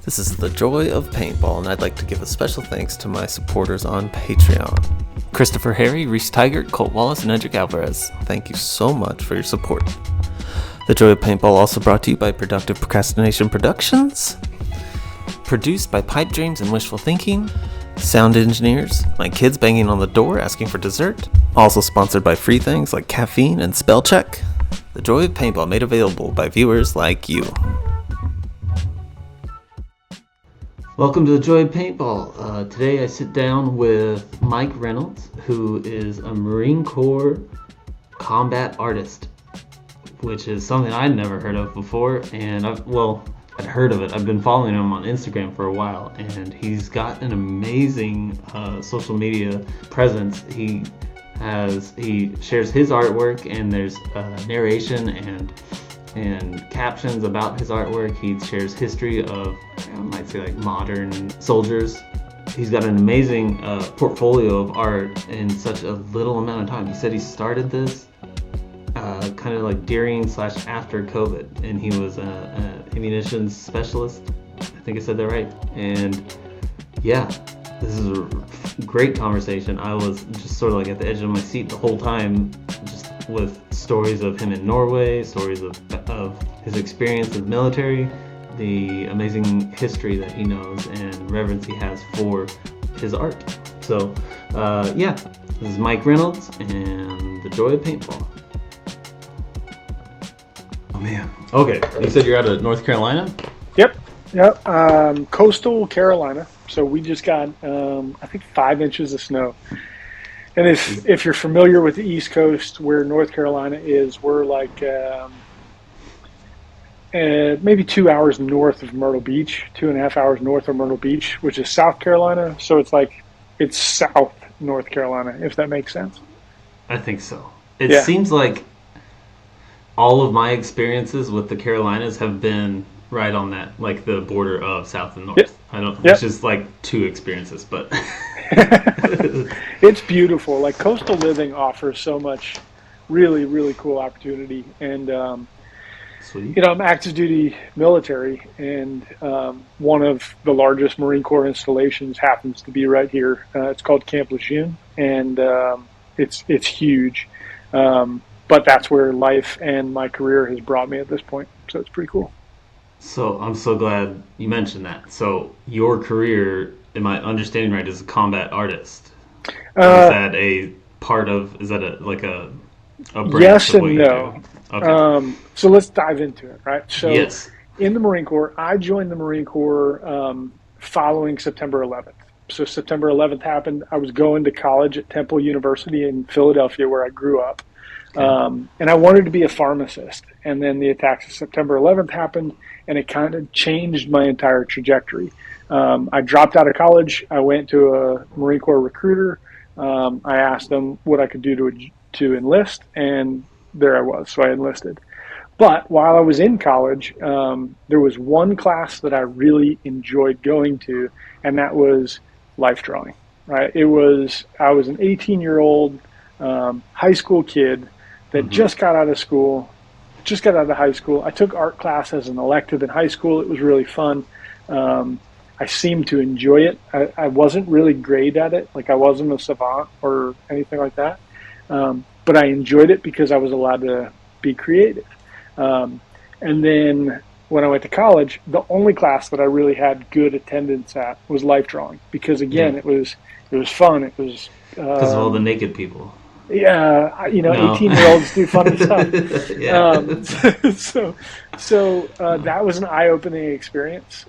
This is The Joy of Paintball, and I'd like to give a special thanks to my supporters on Patreon. Christopher Harry, Reese Tigert, Colt Wallace, and Edric Alvarez. Thank you so much for your support. The Joy of Paintball also brought to you by Productive Procrastination Productions. Produced by Pipe Dreams and Wishful Thinking. Sound engineers, my kids banging on the door asking for dessert. Also sponsored by free things like caffeine and spell check. The Joy of Paintball made available by viewers like you. Welcome to The Joy of Paintball. Today I sit down with Mike Reynolds, who is a Marine Corps combat artist, which is something I'd never heard of before, and I'd heard of it. I've been following him on Instagram for a while, and he's got an amazing social media presence. He shares his artwork, and there's narration and captions about his artwork. He shares history of, I might say, like modern soldiers. He's got an amazing portfolio of art in such a little amount of time. He said he started this kind of like during/after COVID, and he was an ammunition specialist. I think I said that right. And yeah, this is a great conversation. I was just sort of like at the edge of my seat the whole time, just with stories of him in Norway, stories of his experience in the military, the amazing history that he knows and reverence he has for his art. So this is Mike Reynolds and The Joy of Paintball. Oh man. Okay, you said you're out of North Carolina? Yep. Coastal Carolina. So we just got, I think, 5 inches of snow. And if you're familiar with the East Coast, where North Carolina is, we're like maybe 2 hours north of Myrtle Beach, 2.5 hours north of Myrtle Beach, which is South Carolina. So it's South North Carolina, if that makes sense. I think so. It seems like all of my experiences with the Carolinas have been right on that, like the border of South and North. Yep. Which is like two experiences, but it's beautiful. Like coastal living offers so much really, really cool opportunity. And, sweet. I'm active duty military, and one of the largest Marine Corps installations happens to be right here. It's called Camp Lejeune, and it's huge. But that's where life and my career has brought me at this point. So it's pretty cool. So I'm so glad you mentioned that. So your career, am I understanding right, is a combat artist? Is that a part of? Is that a branch? Yes of what and you no. Do? Okay. So let's dive into it, right? So yes. In the Marine Corps, I joined the Marine Corps following September 11th. So September 11th happened. I was going to college at Temple University in Philadelphia, where I grew up. Okay. And I wanted to be a pharmacist. And then the attacks of September 11th happened, and it kind of changed my entire trajectory. I dropped out of college. I went to a Marine Corps recruiter. I asked them what I could do to enlist, and there I was. So I enlisted. But while I was in college, there was one class that I really enjoyed going to, and that was life drawing. Right? I was an 18-year-old high school kid that just got out of high school. I took art class as an elective in high school. It was really fun. I seemed to enjoy it. I wasn't really great at it. Like I wasn't a savant or anything like that. But I enjoyed it because I was allowed to be creative. And then when I went to college, the only class that I really had good attendance at was life drawing, because again, it was fun. It was because of all the naked people. Yeah, 18-year-olds do funny stuff. Yeah. So that was an eye-opening experience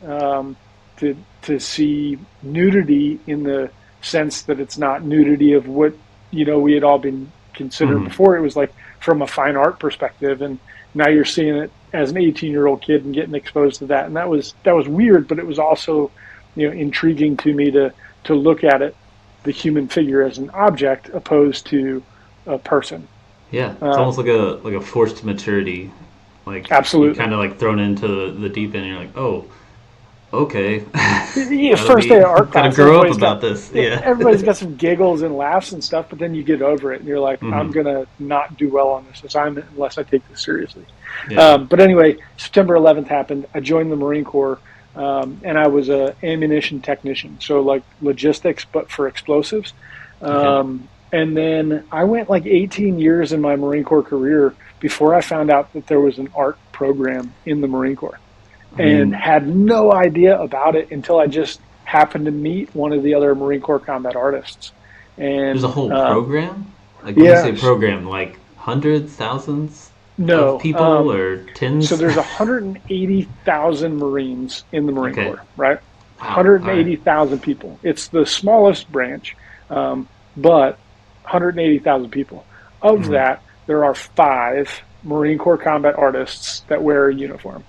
to see nudity in the sense that it's not nudity of what we had all been considered before. It was like from a fine art perspective, and now you're seeing it as an 18-year-old kid and getting exposed to that, and that was weird, but it was also intriguing to me to look at it, the human figure, as an object opposed to a person. Yeah, it's almost like a forced maturity. Like absolutely, kind of like thrown into the deep end. And you're like, oh, okay. Yeah, first day of art class. Gotta grow up about this. Yeah, everybody's got some giggles and laughs and stuff, but then you get over it and you're like, I'm gonna not do well on this assignment unless I take this seriously. Yeah. But anyway, September 11th happened. I joined the Marine Corps. and I was a ammunition technician, so like logistics, but for explosives. Okay. And then I went like 18 years in my Marine Corps career before I found out that there was an art program in the Marine Corps, I and mean, had no idea about it until I just happened to meet one of the other Marine Corps combat artists. there's a And whole program? Like when you say yeah, program, like hundreds, thousands of no. people or So tens? there's 180,000 Marines in the Marine Okay. Corps, right? Wow. All right. 180,000 people. It's the smallest branch, but 180,000 people. Of Mm. that, there are five Marine Corps combat artists that wear a uniform,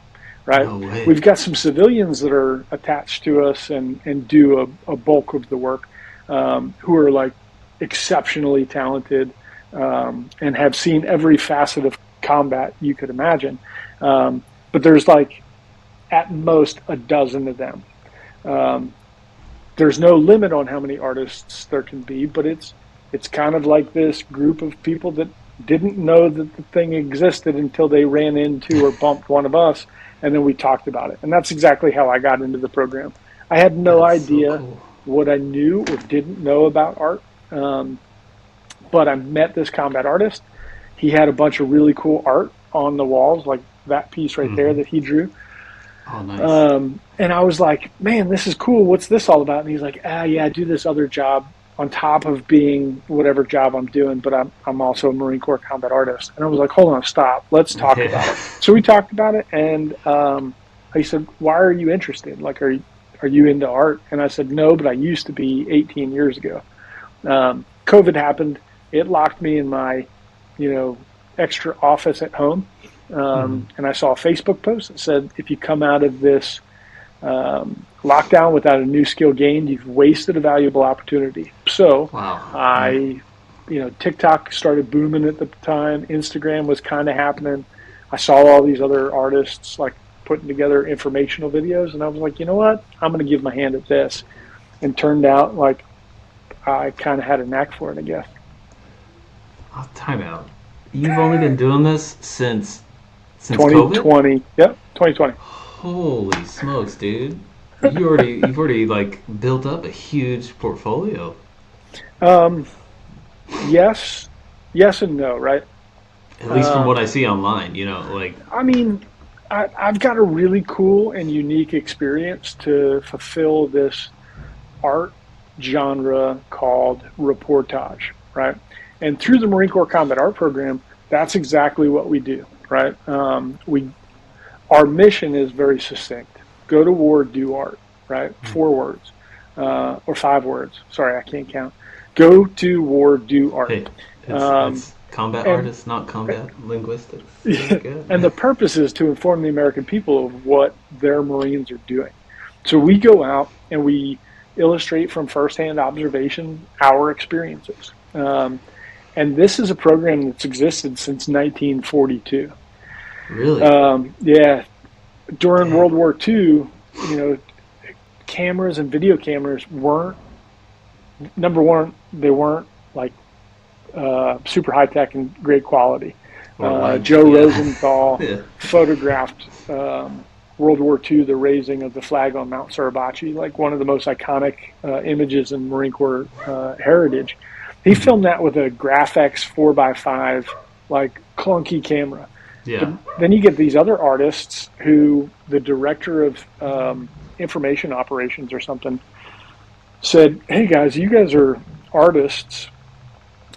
right? No way. We've got some civilians that are attached to us and do a bulk of the work, who are like exceptionally talented, and have seen every facet of combat you could imagine. But there's like at most a dozen of them. Um, there's no limit on how many artists there can be, but it's kind of like this group of people that didn't know that the thing existed until they ran into or bumped one of us, and then we talked about it. And that's exactly how I got into the program. I had no That's so idea cool. what I knew or didn't know about art, um, but I met this combat artist. He had a bunch of really cool art on the walls, like that piece right there Hmm. that he drew. Oh, nice. And I was like, man, this is cool. What's this all about? And he's like, yeah, I do this other job on top of being whatever job I'm doing, but I'm also a Marine Corps combat artist. And I was like, hold on, stop. Let's talk about Yeah. it. So we talked about it, and he said, why are you interested? Like, are you into art? And I said, no, but I used to be 18 years ago. COVID happened. It locked me in my, you know, extra office at home. Hmm. And I saw a Facebook post that said, if you come out of this lockdown without a new skill gained, you've wasted a valuable opportunity. So Wow. Yeah. I, TikTok started booming at the time. Instagram was kind of happening. I saw all these other artists like putting together informational videos, and I was like, you know what? I'm going to give my hand at this. And turned out like I kind of had a knack for it, I guess. Oh, time out. You've only been doing this since COVID? 2020. Yep, 2020. Holy smokes, dude. You've already like built up a huge portfolio. Um, yes, yes and no, right? At least from what Um, I see online, like I mean, I've got a really cool and unique experience to fulfill this art genre called reportage, right? And through the Marine Corps Combat Art Program, that's exactly what we do, right? Our mission is very succinct: go to war, do art, right? 4 words, or 5 words. Sorry, I can't count. Go to war, do art. hey, it's Um, it's combat and artists, not combat linguistics. There you go. and the purpose is to inform the American people of what their Marines are doing. So we go out and we illustrate from firsthand observation our experiences. And this is a program that's existed since 1942. Really? Yeah, during Dang. World War II, cameras and video cameras weren't, number one, they weren't like super high tech and great quality. Or like, Joe yeah. Rosenthal Yeah. photographed World War II, the raising of the flag on Mount Suribachi, like one of the most iconic images in Marine Corps heritage. He Mhm. filmed that with a Graphics 4x5, like clunky camera. But Yeah. then you get these other artists who the director of information operations or something said, "Hey guys, you guys are artists.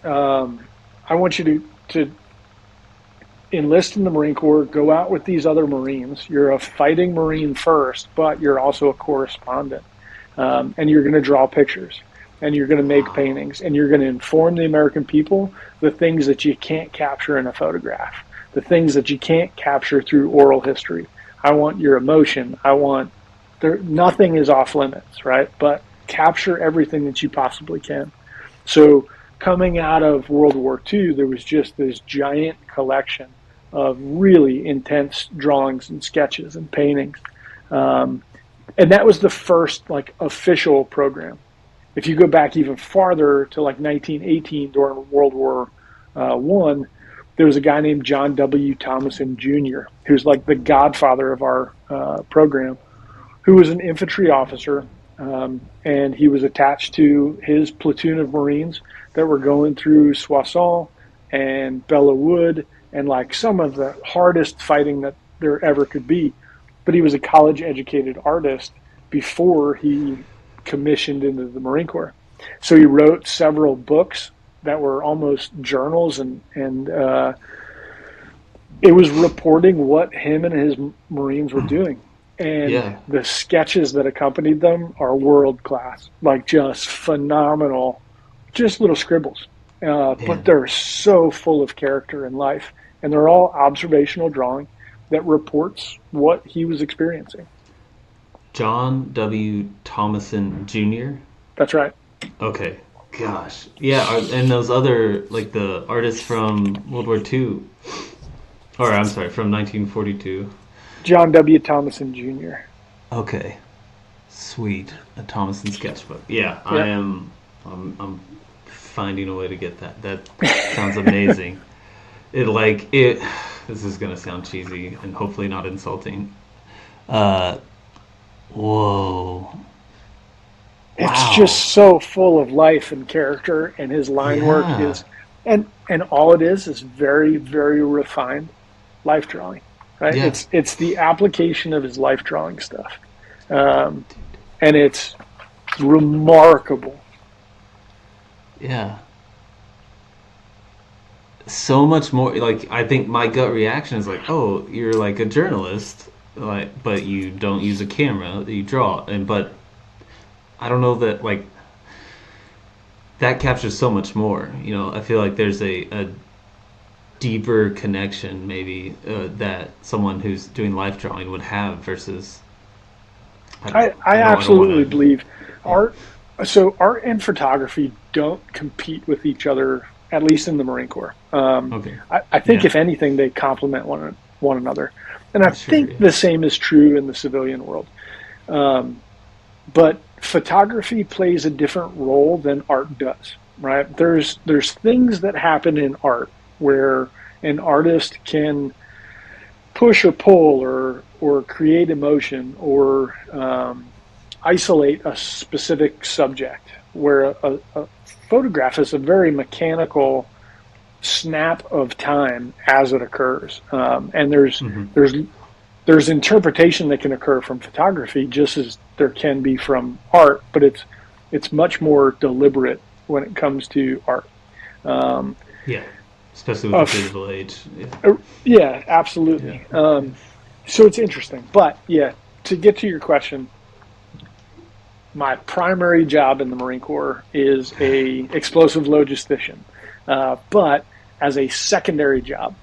I want you to enlist in the Marine Corps, go out with these other Marines. You're a fighting Marine first, but you're also a correspondent. And you're going to draw pictures and you're going to make Wow. paintings and you're going to inform the American people the things that you can't capture in a photograph, the things that you can't capture through oral history. I want your emotion. Nothing is off limits, right? But capture everything that you possibly can. So coming out of World War II, there was just this giant collection of really intense drawings and sketches and paintings. Um, and that was the first like official program. If you go back even farther to like 1918 during World War One, there was a guy named John W. Thomason Jr., who's like the godfather of our program. who was an infantry officer, and he was attached to his platoon of Marines that were going through Soissons and Bella Wood and like some of the hardest fighting that there ever could be. But he was a college educated artist before he commissioned into the Marine Corps. So he wrote several books that were almost journals, and it was reporting what him and his Marines were doing. And Yeah. the sketches that accompanied them are world class, like just phenomenal, just little scribbles. But Man. they're so full of character and life, and they're all observational drawing that reports what he was experiencing. John W. Thomason Jr. That's right. Okay. Gosh. Yeah, and those other like the artists from World War II, or I'm sorry, from 1942. John W. Thomason Jr. Okay. Sweet. A Thomason sketchbook. Yeah, I Yep. am. I'm finding a way to get that. That sounds amazing. It like it. This is gonna sound cheesy and hopefully not insulting. Uh, whoa. It's Wow. just so full of life and character, and his line work Yeah. is, and all it is very, very refined life drawing. Right? Yeah. It's the application of his life drawing stuff, um, and it's remarkable. Yeah. So much more. Like I think my gut reaction is like, oh, you're like a journalist, like, but you don't use a camera. You draw, and but I don't know that like that captures so much more. I feel like there's a deeper connection maybe that someone who's doing life drawing would have versus I I don't want absolutely to. believe Yeah. art. So art and photography don't compete with each other, at least in the Marine Corps. Okay. I think Yeah. if anything, they complement one another, and I Sure. think Yeah. the same is true in the civilian world. Um, but photography plays a different role than art does. Right? There's things that happen in art where an artist can push or pull or create emotion or isolate a specific subject, where a photograph is a very mechanical snap of time as it occurs, and Hmm. there's interpretation that can occur from photography just as there can be from art, but it's much more deliberate when it comes to art. Um, Yeah. Especially with the of digital age. Yeah. Yeah, Yeah. absolutely. So it's interesting, but yeah, to get to your question, my primary job in the Marine Corps is a explosive logistician, but as a secondary job,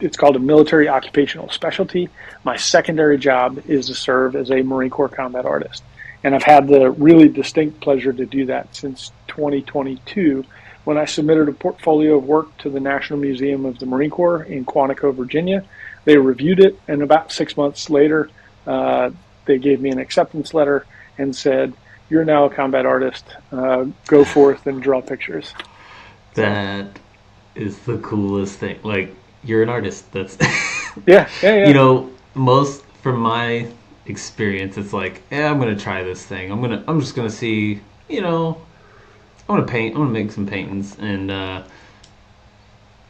it's called a military occupational specialty. My secondary job is to serve as a Marine Corps combat artist, and I've had the really distinct pleasure to do that since 2022, when I submitted a portfolio of work to the National Museum of the Marine Corps in Quantico, Virginia. They reviewed it, and about 6 months later, uh, they gave me an acceptance letter and said, "You're now a combat artist. Go forth and draw pictures." So, That is the coolest thing. Like you're an artist. That's yeah, yeah, you yeah, know most from my experience. It's like, yeah, I'm gonna try this thing. I'm just gonna see. I'm gonna paint. I'm gonna make some paintings, and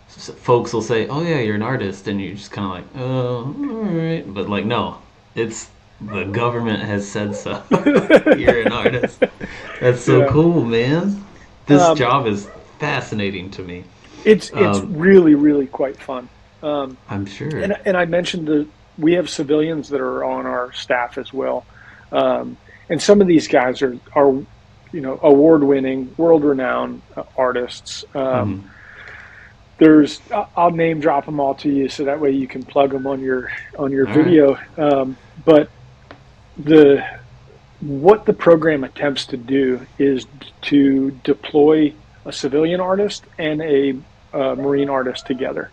folks will say, "Oh yeah, you're an artist," and you're just kind of like, "Oh, all right," but like, no, it's the government has said so. You're an artist. That's so yeah. cool, man. This Um, job is fascinating to me. it's Um, really really quite fun. Um, I'm sure. and I mentioned we have civilians that are on our staff as well, and some of these guys are award winning, world renowned artists. Hmm. I'll name drop them all to you so that way you can plug them on your All right. video. But the what the program attempts to do is to deploy a civilian artist and a marine artist together,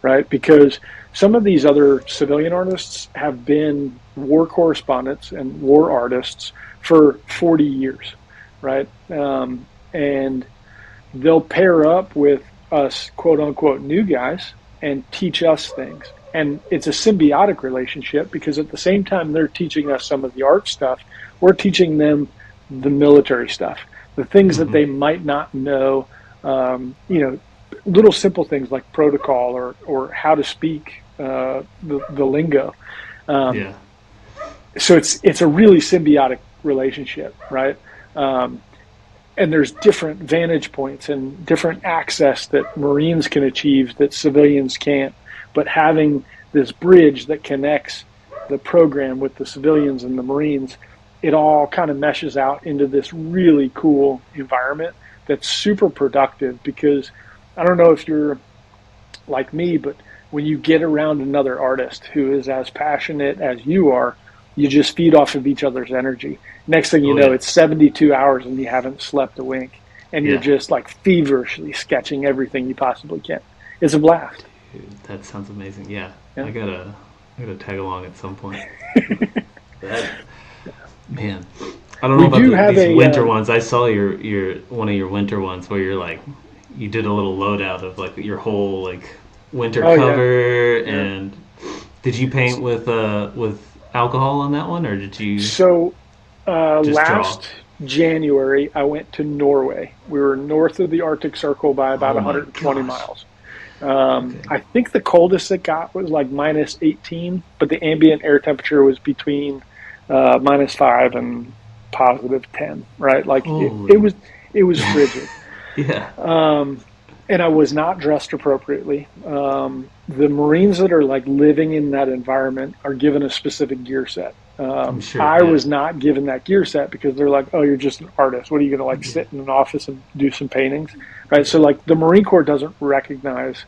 right? Because some of these other civilian artists have been war correspondents and war artists for 40 years, right? And they'll pair up with us, quote unquote, new guys and teach us things. And it's a symbiotic relationship because at the same time they're teaching us some of the art stuff, we're teaching them the military stuff, the things that Mm-hmm. they might not know, little simple things like protocol or how to speak the lingo. Um, Yeah. so it's a really symbiotic relationship, right? Um, and there's different vantage points and different access that Marines can achieve that civilians can't. But having this bridge that connects the program with the civilians and the Marines, it all kind of meshes out into this really cool environment that's super productive because I don't know if you're like me, but when you get around another artist who is as passionate as you are, you just feed off of each other's energy. Next thing you Oh know, yeah. it's 72 hours and you haven't slept a wink, and you're Yeah. just like feverishly sketching everything you possibly can. It's a blast. Dude, that sounds amazing. Yeah. Yeah. I gotta tag along at some point. That man. I don't know We about do have these a winter ones. I saw your one of your winter ones where you're like you did a little loadout of like your whole like winter oh yeah, cover. yeah. And did you paint with alcohol on that one, or did you So just draw? last January, I went to Norway. We were north of the Arctic Circle by about Oh my 120 gosh. miles. Okay. I think the coldest it got was like minus 18, but the ambient air temperature was between minus 5 and positive 10. Right, like Holy. it was frigid. Yeah. Um, and I was not dressed appropriately. The Marines that are like living in that environment are given a specific gear set. I'm sure. I Yeah. was not given that gear set because they're like, "Oh, you're just an artist. What are you going to like Yeah. sit in an office and do some paintings?" Right. So Yeah. like the Marine Corps doesn't recognize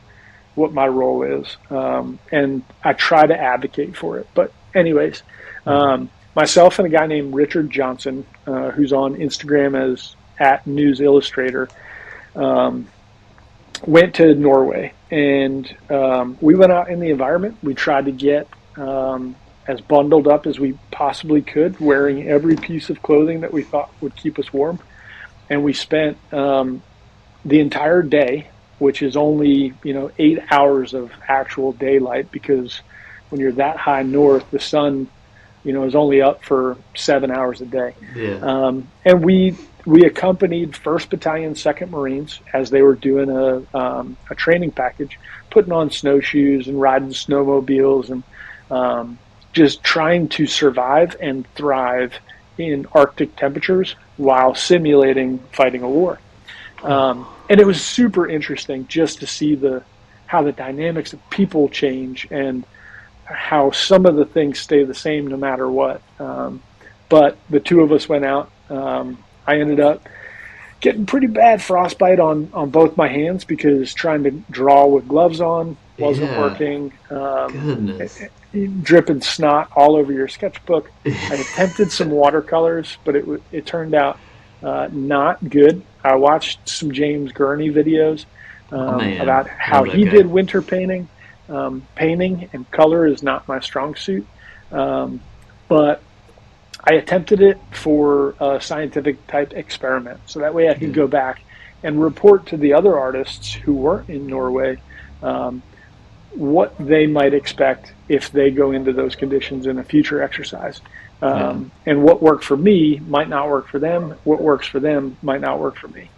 what my role is, and I try to advocate for it. But anyways, Mm-hmm. myself and a guy named Richard Johnson, who's on Instagram as at News Illustrator, um, went to Norway, and we went out in the environment. We tried to get as bundled up as we possibly could, wearing every piece of clothing that we thought would keep us warm. And we spent the entire day, which is only 8 hours of actual daylight, because when you're that high north, the sun is only up for 7 hours a day. Yeah. And we accompanied First Battalion, Second Marines as they were doing a training package, putting on snowshoes and riding snowmobiles and just trying to survive and thrive in Arctic temperatures while simulating fighting a war. And it was super interesting just to see how the dynamics of people change and how some of the things stay the same no matter what. But the two of us went out. I ended up getting pretty bad frostbite on both my hands because trying to draw with gloves on wasn't Yeah. working. Goodness. Dripping snot all over your sketchbook. I attempted some watercolors, but it turned out not good. I watched some James Gurney videos Oh man. about how Love that he guy. did winter painting. Painting and color is not my strong suit, but I attempted it for a scientific type experiment. So that way I could Yeah. go back and report to the other artists who weren't in Norway um, what they might expect if they go into those conditions in a future exercise. Yeah. And what worked for me might not work for them. What works for them might not work for me.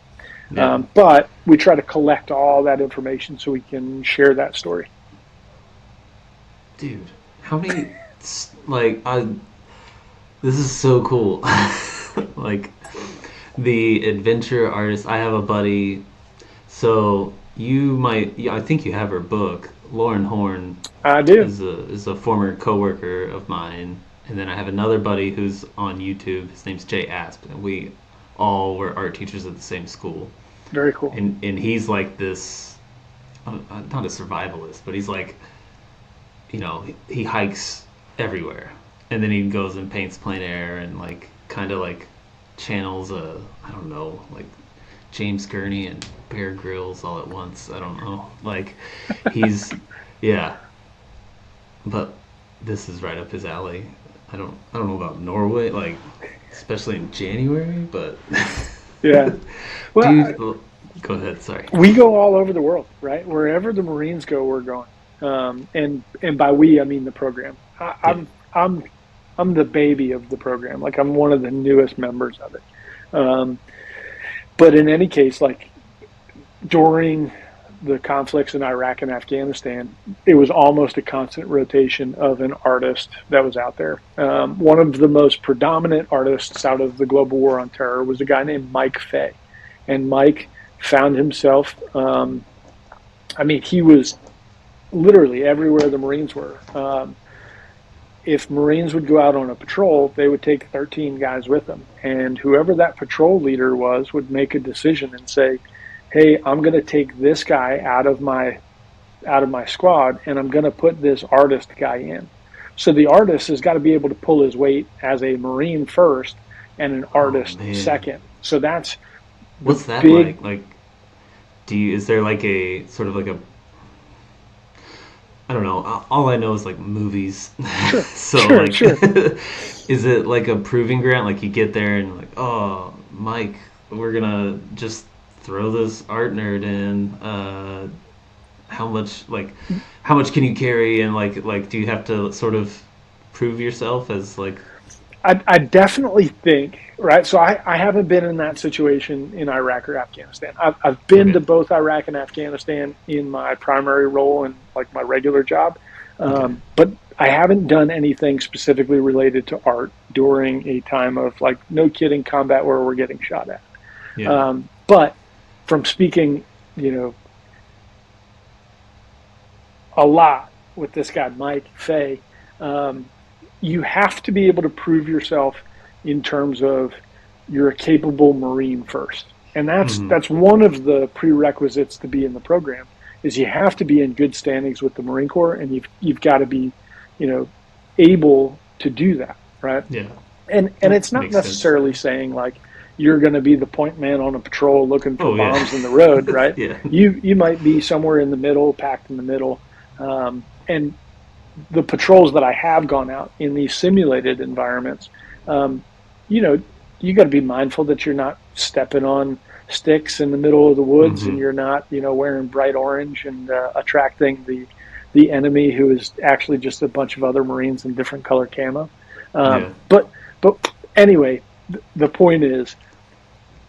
Yeah. But we try to collect all that information so we can share that story. Dude, how many like I this is so cool. Like the adventure artist. I have a buddy. So you might. Yeah, I think you have her book. Lauren Horn I do. is a former coworker of mine, and then I have another buddy who's on YouTube. His name's Jay Asp, and we all were art teachers at the same school. Very cool. And he's like this, not a survivalist, but he's like, he hikes everywhere, and then he goes and paints plein air and like kind of like channels I don't know, like James Gurney and Bear Grylls all at once. I don't know, like he's yeah, but this is right up his alley. I don't know about Norway, like especially in January, but Yeah. Well, dude, go ahead. Sorry. we go all over the world, right? Wherever the Marines go, we're going. and by we I mean the program. Yeah. I'm the baby of the program. Like I'm one of the newest members of it. Um, but in any case, like during the conflicts in Iraq and Afghanistan, it was almost a constant rotation of an artist that was out there. One of the most predominant artists out of the global war on terror was a guy named Mike Fay. And Mike found himself, he was literally everywhere the Marines were. If Marines would go out on a patrol, they would take 13 guys with them. And whoever that patrol leader was would make a decision and say, hey, I'm going to take this guy out of my squad and I'm going to put this artist guy in. So the artist has got to be able to pull his weight as a Marine first and an artist second. So that's what's that big, like? Is there like a sort of like a, I don't know. All I know is like movies. Sure. So sure. Is it like a proving ground? Like you get there and like, oh, Mike, we're gonna just throw this art nerd in. How much can you carry? And like, do you have to sort of prove yourself as like? I definitely think, right? So I haven't been in that situation in Iraq or Afghanistan. I've been to both Iraq and Afghanistan in my primary role and like my regular job. But I haven't done anything specifically related to art during a time of like, no kidding, combat where we're getting shot at. Yeah. But from speaking, a lot with this guy, Mike Fay, you have to be able to prove yourself in terms of you're a capable Marine first. And that's one of the prerequisites to be in the program is you have to be in good standings with the Marine Corps and you've got to be, able to do that. Right. Yeah. And it's not necessarily saying like you're going to be the point man on a patrol looking for bombs in the road. Right. Yeah. You might be somewhere in the middle, packed in the middle. And the patrols that I have gone out in these simulated environments, you got to be mindful that you're not stepping on sticks in the middle of the woods and you're not, wearing bright orange and attracting the enemy who is actually just a bunch of other Marines in different color camo. But anyway, the point is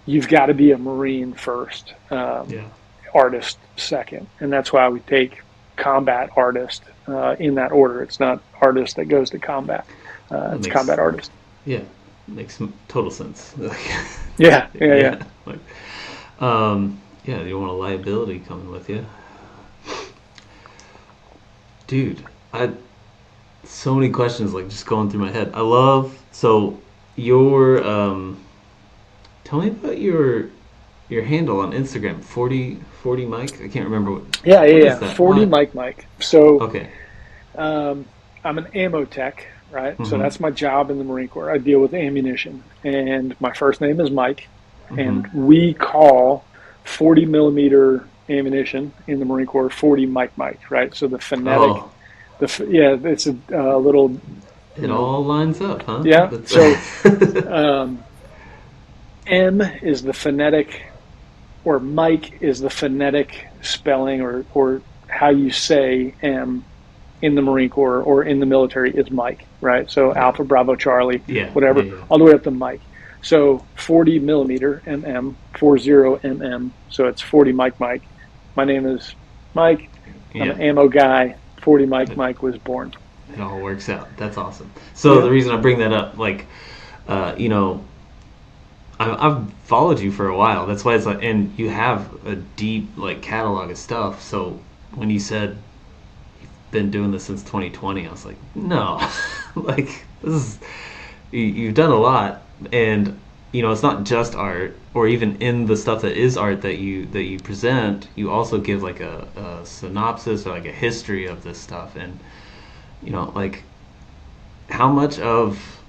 you've got to be a Marine first, artist second. And that's why we take combat artist in that order. It's not artist that goes to combat. It's combat artist. Yeah, makes total sense. Yeah. Like, you don't want a liability coming with you, dude. So many questions like just going through my head. So your tell me about your handle on Instagram, 40 Mike. I can't remember what. Yeah. 40 Mike. So okay. I'm an ammo tech, right? So that's my job in the Marine Corps. I deal with ammunition, and my first name is Mike, and we call 40 millimeter ammunition in the Marine Corps 40 Mike, right? So the phonetic, it's a little. It all lines up, huh? Yeah. So M is the phonetic, or Mike is the phonetic spelling, or how you say M in the Marine Corps or in the military is Mike, right? So Alpha, Bravo, Charlie, whatever, all the way up to Mike. So 40 millimeter MM, 40 MM. So it's 40 Mike. My name is Mike. I'm an ammo guy. 40 Mike was born. It all works out. That's awesome. So the reason I bring that up, like, I've followed you for a while. That's why it's like, and you have a deep like catalog of stuff. So when you said you've been doing this since 2020, I was like, no, like this is you've done a lot, and it's not just art, or even in the stuff that is art that you present, you also give like a synopsis or like a history of this stuff, and like how much of,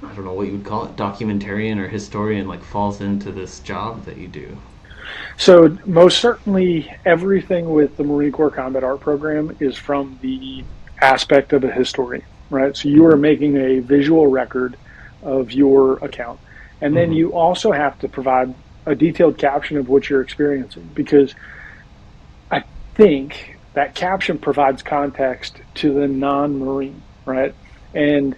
I don't know what you would call it, documentarian or historian, like falls into this job that you do? So most certainly everything with the Marine Corps Combat Art Program is from the aspect of a historian, right? So you are making a visual record of your account. And then you also have to provide a detailed caption of what you're experiencing, because I think that caption provides context to the non-Marine, right? And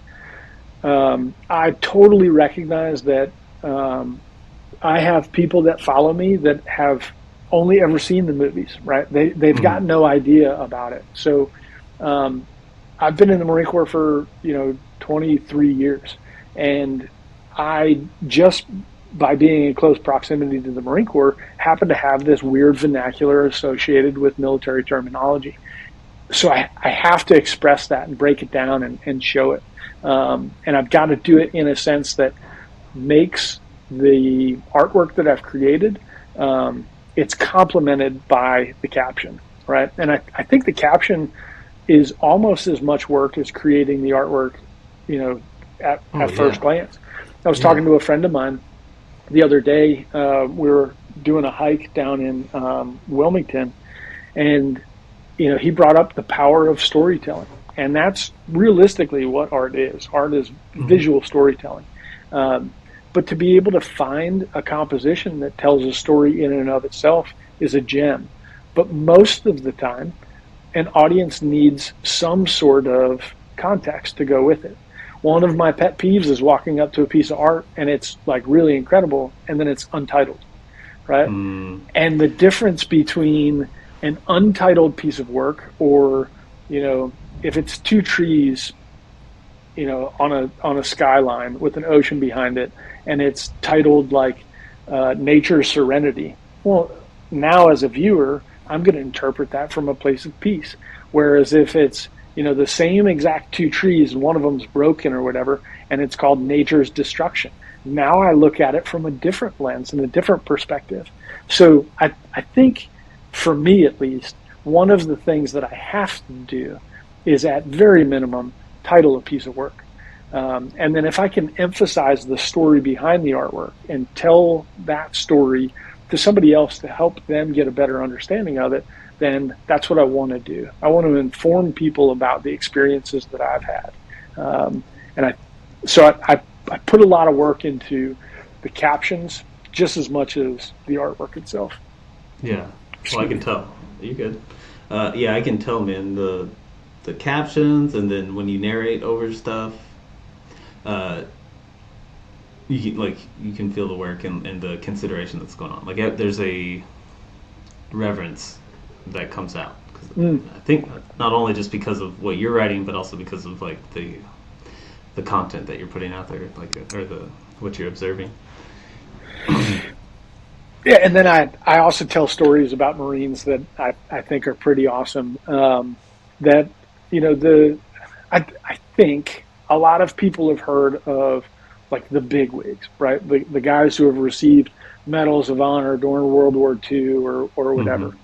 I totally recognize that I have people that follow me that have only ever seen the movies, right? They've got Mm-hmm. no idea about it. So I've been in the Marine Corps for 23 years, and I just by being in close proximity to the Marine Corps happen to have this weird vernacular associated with military terminology. So I have to express that and break it down and show it. And I've got to do it in a sense that makes the artwork that I've created, it's complemented by the caption, right? And I think the caption is almost as much work as creating the artwork, Oh at first yeah, glance. I was yeah. talking to a friend of mine the other day. We were doing a hike down in Wilmington, and he brought up the power of storytelling, and that's realistically what art is. Art is Mm-hmm. visual storytelling. Um, but to be able to find a composition that tells a story in and of itself is a gem. But most of the time, an audience needs some sort of context to go with it. One of my pet peeves is walking up to a piece of art and it's like really incredible and then it's untitled, right? Mm, And the difference between an untitled piece of work or, if it's two trees, on a skyline with an ocean behind it and it's titled like Nature's Serenity. Well, now as a viewer, I'm going to interpret that from a place of peace. Whereas if it's, the same exact two trees and one of them's broken or whatever, and it's called Nature's Destruction, now I look at it from a different lens and a different perspective. So I think, for me at least, one of the things that I have to do is, at very minimum, title a piece of work. And then if I can emphasize the story behind the artwork and tell that story to somebody else to help them get a better understanding of it, then that's what I want to do. I want to inform people about the experiences that I've had. And I put a lot of work into the captions just as much as the artwork itself. yeah. Well, I Excuse can me. tell. You good? Yeah, I can tell, man. The captions, and then when you narrate over stuff, uh, you can feel the work and the consideration that's going on. Like there's a reverence that comes out. 'Cause Mm. I think not only just because of what you're writing, but also because of like the content that you're putting out there, like or the what you're observing. Yeah, and then I also tell stories about Marines that I think are pretty awesome. That I think a lot of people have heard of like the bigwigs, right? The guys who have received medals of honor during World War II or Mm-hmm. whatever.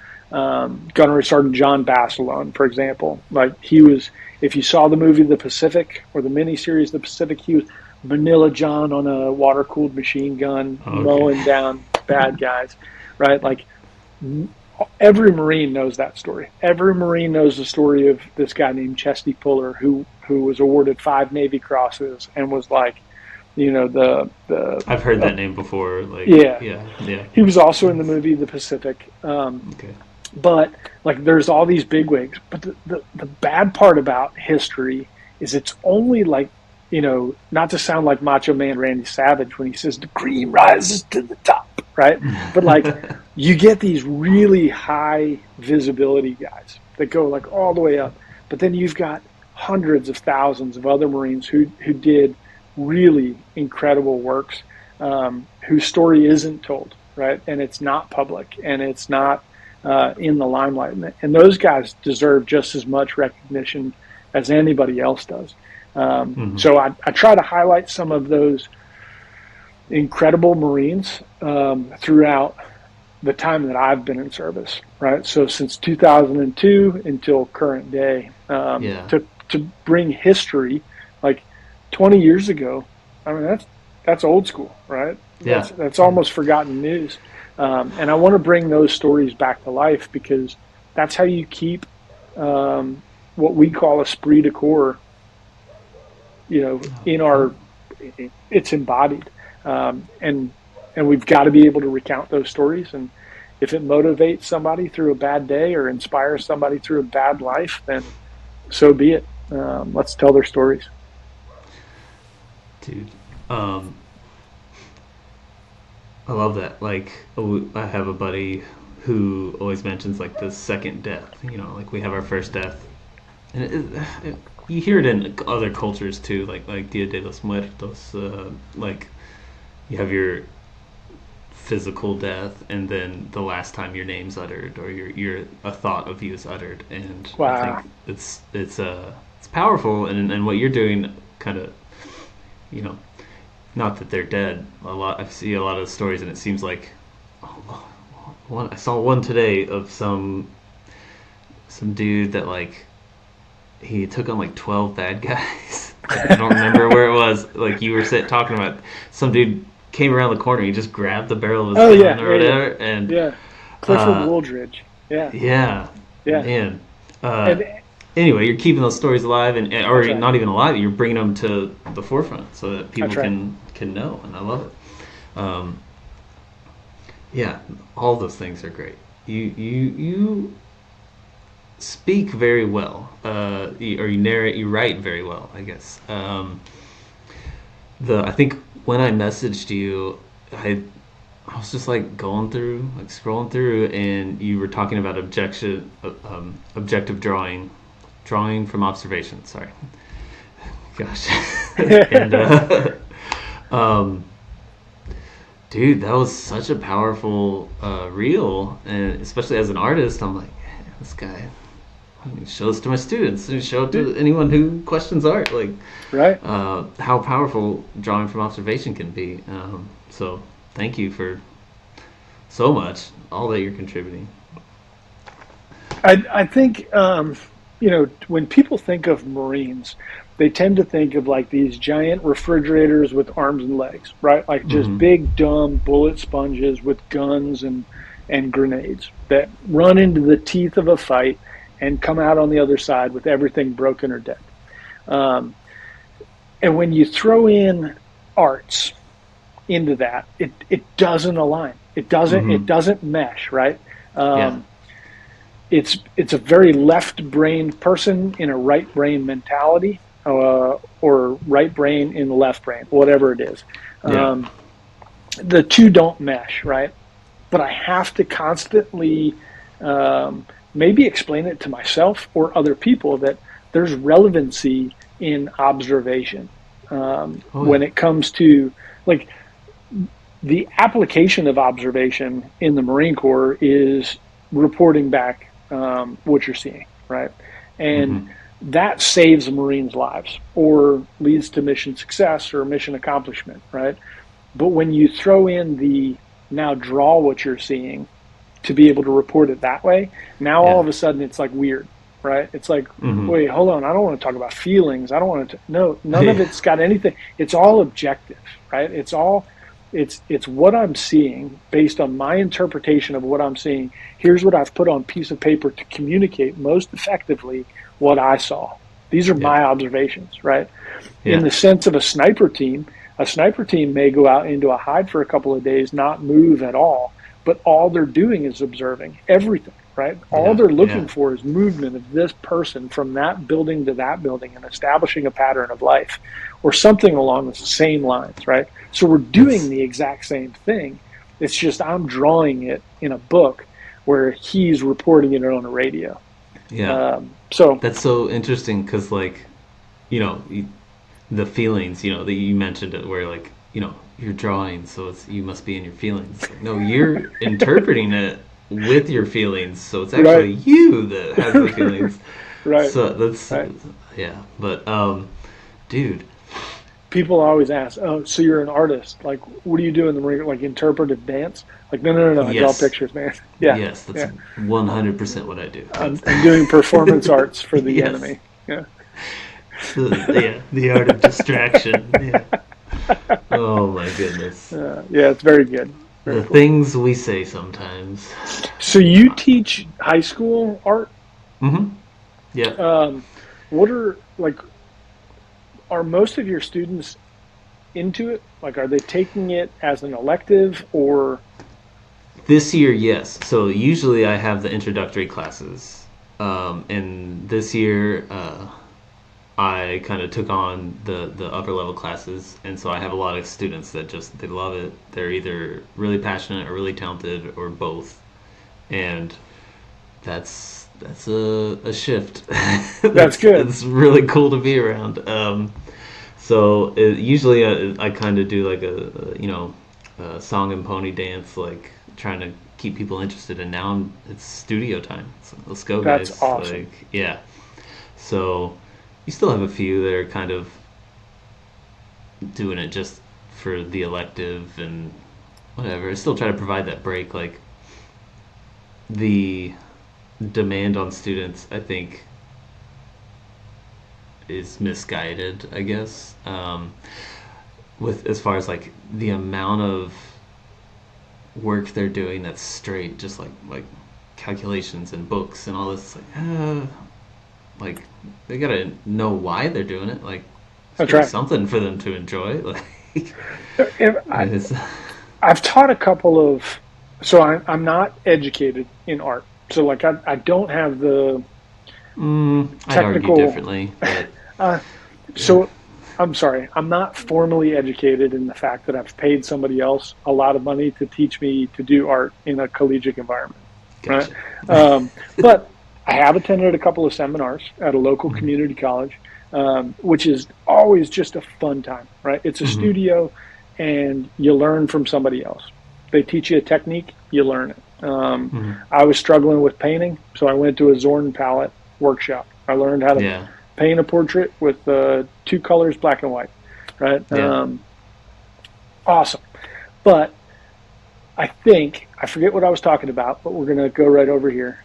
Gunnery Sergeant John Basilone, for example, like he was. If you saw the movie The Pacific or the miniseries The Pacific, he was Manila John on a water cooled machine gun Okay. mowing down bad guys, right? Like every Marine knows that story. Every Marine knows the story of this guy named Chesty Puller who was awarded 5 Navy Crosses and was like, the I've heard that name before. Like, yeah. yeah, yeah. He was also in the movie The Pacific. Okay. But like, there's all these bigwigs. But the bad part about history is it's only like, not to sound like Macho Man Randy Savage when he says the cream rises to the top, right? But like, you get these really high visibility guys that go like all the way up. But then you've got hundreds of thousands of other Marines who did really incredible works, whose story isn't told, right? And it's not public and it's not in the limelight. And those guys deserve just as much recognition as anybody else does. Mm-hmm. So I try to highlight some of those incredible Marines throughout the time that I've been in service, right? So since 2002 until current day, Yeah. to bring history, like 20 years ago, I mean that's old school, right? Yeah. That's Yeah. almost forgotten news, and I want to bring those stories back to life because that's how you keep what we call esprit de corps, in Okay. our it's embodied, and we've got to be able to recount those stories, if it motivates somebody through a bad day or inspires somebody through a bad life, then so be it. Let's tell their stories. Dude. Um, I love that. Like, I have a buddy who always mentions like the second death. Like we have our first death, and you hear it in other cultures too, like Dia de los Muertos. Like you have your physical death, and then the last time your name's uttered or your a thought of you is uttered. And I Wow. think it's powerful, and what you're doing kind of you know not that they're dead. I see a lot of stories, and it seems like I saw one today of some dude that like he took on like 12 bad guys. I don't remember where it was. Like you were talking about, some dude came around the corner. He just grabbed the barrel of his Oh gun yeah, or yeah, yeah, whatever, and yeah. Clifford uh, Wooldridge. Yeah, yeah, yeah. man. Uh, And anyway, you're keeping those stories alive, or that's right. not even alive. You're bringing them to the forefront so that people That's right. can know, and I love it. Yeah, all those things are great. You speak very well, or you narrate, you write very well, I guess. The I think when I messaged you, I was just like going through, like scrolling through, and you were talking about objective drawing from observation. Sorry, gosh, and um, dude, that was such a powerful reel, and especially as an artist, I'm like, "Man, this guy. I show this to my students, and show it to anyone who questions art. Like, Right. how powerful drawing from observation can be. So, thank you for so much, all that you're contributing. I think when people think of Marines, they tend to think of like these giant refrigerators with arms and legs, right? Like just Mm-hmm. big dumb bullet sponges with guns and grenades that run into the teeth of a fight and come out on the other side with everything broken or dead. Um, and when you throw in arts into that, it doesn't align. Mm-hmm. It doesn't mesh, right? Yeah. Um, it's a very left-brained person in a right-brain mentality, or right brain in the left brain, whatever it is. Yeah. Um, the two don't mesh, right? But I have to constantly maybe explain it to myself or other people that there's relevancy in observation Oh when yeah. it comes to like the application of observation in the Marine Corps is reporting back what you're seeing, right? And Mm-hmm. that saves Marines' lives or leads to mission success or mission accomplishment, right? But when you throw in the now draw what you're seeing to be able to report it that way, now all Yeah. of a sudden it's like weird, right? It's like, Mm-hmm. wait, hold on, I don't want to talk about feelings. I don't want to. No, none of Yeah. it's got anything. It's all objective, right? It's what I'm seeing based on my interpretation of what I'm seeing. Here's what I've put on a piece of paper to communicate most effectively what I saw. These are Yeah. my observations, right? In Yeah. the sense of a sniper team may go out into a hide for a couple of days, not move at all, but all they're doing is observing everything, right? All Yeah. they're looking Yeah. for is movement of this person from that building to that building and establishing a pattern of life or something along the same lines, right? So we're doing That's the exact same thing. It's just I'm drawing it in a book where he's reporting it on a radio. yeah. So That's so interesting because like you know the feelings that you mentioned it where like you're drawing, so you must be in your feelings. Like, no, you're interpreting it with your feelings, so it's right, actually you that has the feelings. right, So that's right. yeah. But dude, People always ask, "Oh, so you're an artist? Like, what do you do in the Marine? Like interpretive dance?" Like, no, no, no, no. I draw yes, pictures, man. Yeah, yes, that's yeah. 100% what I do. That's I'm doing performance arts for the yes, enemy. Yeah. the art of distraction. Yeah. Oh my goodness. Yeah, it's very good. The Very cool. things we say sometimes. So you teach high school art. Mm-hmm. Yeah. Um, what are like? Are most of your students into it? Like, are they taking it as an elective or? This year, yes. So usually I have the introductory classes, and this year I kind of took on the upper level classes, and so I have a lot of students that just they love it. They're either really passionate or really talented or both, and that's a shift. That's good. It's really cool to be around. Usually I kind of do like a song and pony dance, like trying to keep people interested. And now it's studio time. So let's go, That's guys! awesome. Like, yeah. So you still have a few that are kind of doing it just for the elective and whatever. I still try to provide that break. Like the demand on students, I think, is misguided, I guess. With as far as like the amount of work they're doing that's straight, just like calculations and books and all this. Like they gotta know why they're doing it. Like there's That's gotta be right. something for them to enjoy. Like And it's, I've taught a couple of, so I'm not educated in art. So like I don't have the I'd argue technical. differently, but Uh, yeah, so I'm sorry, I'm not formally educated in the fact that I've paid somebody else a lot of money to teach me to do art in a collegiate environment, right? gotcha. But I have attended a couple of seminars at a local community college, which is always just a fun time, right? It's a Hmm. studio, and you learn from somebody else. They teach you a technique, you learn it. Hmm. I was struggling with painting, so I went to a Zorn palette workshop. I learned how to Yeah, paint a portrait with two colors, black and white, right? yeah, Awesome. But I forget what I was talking about, but we're going to go right over here.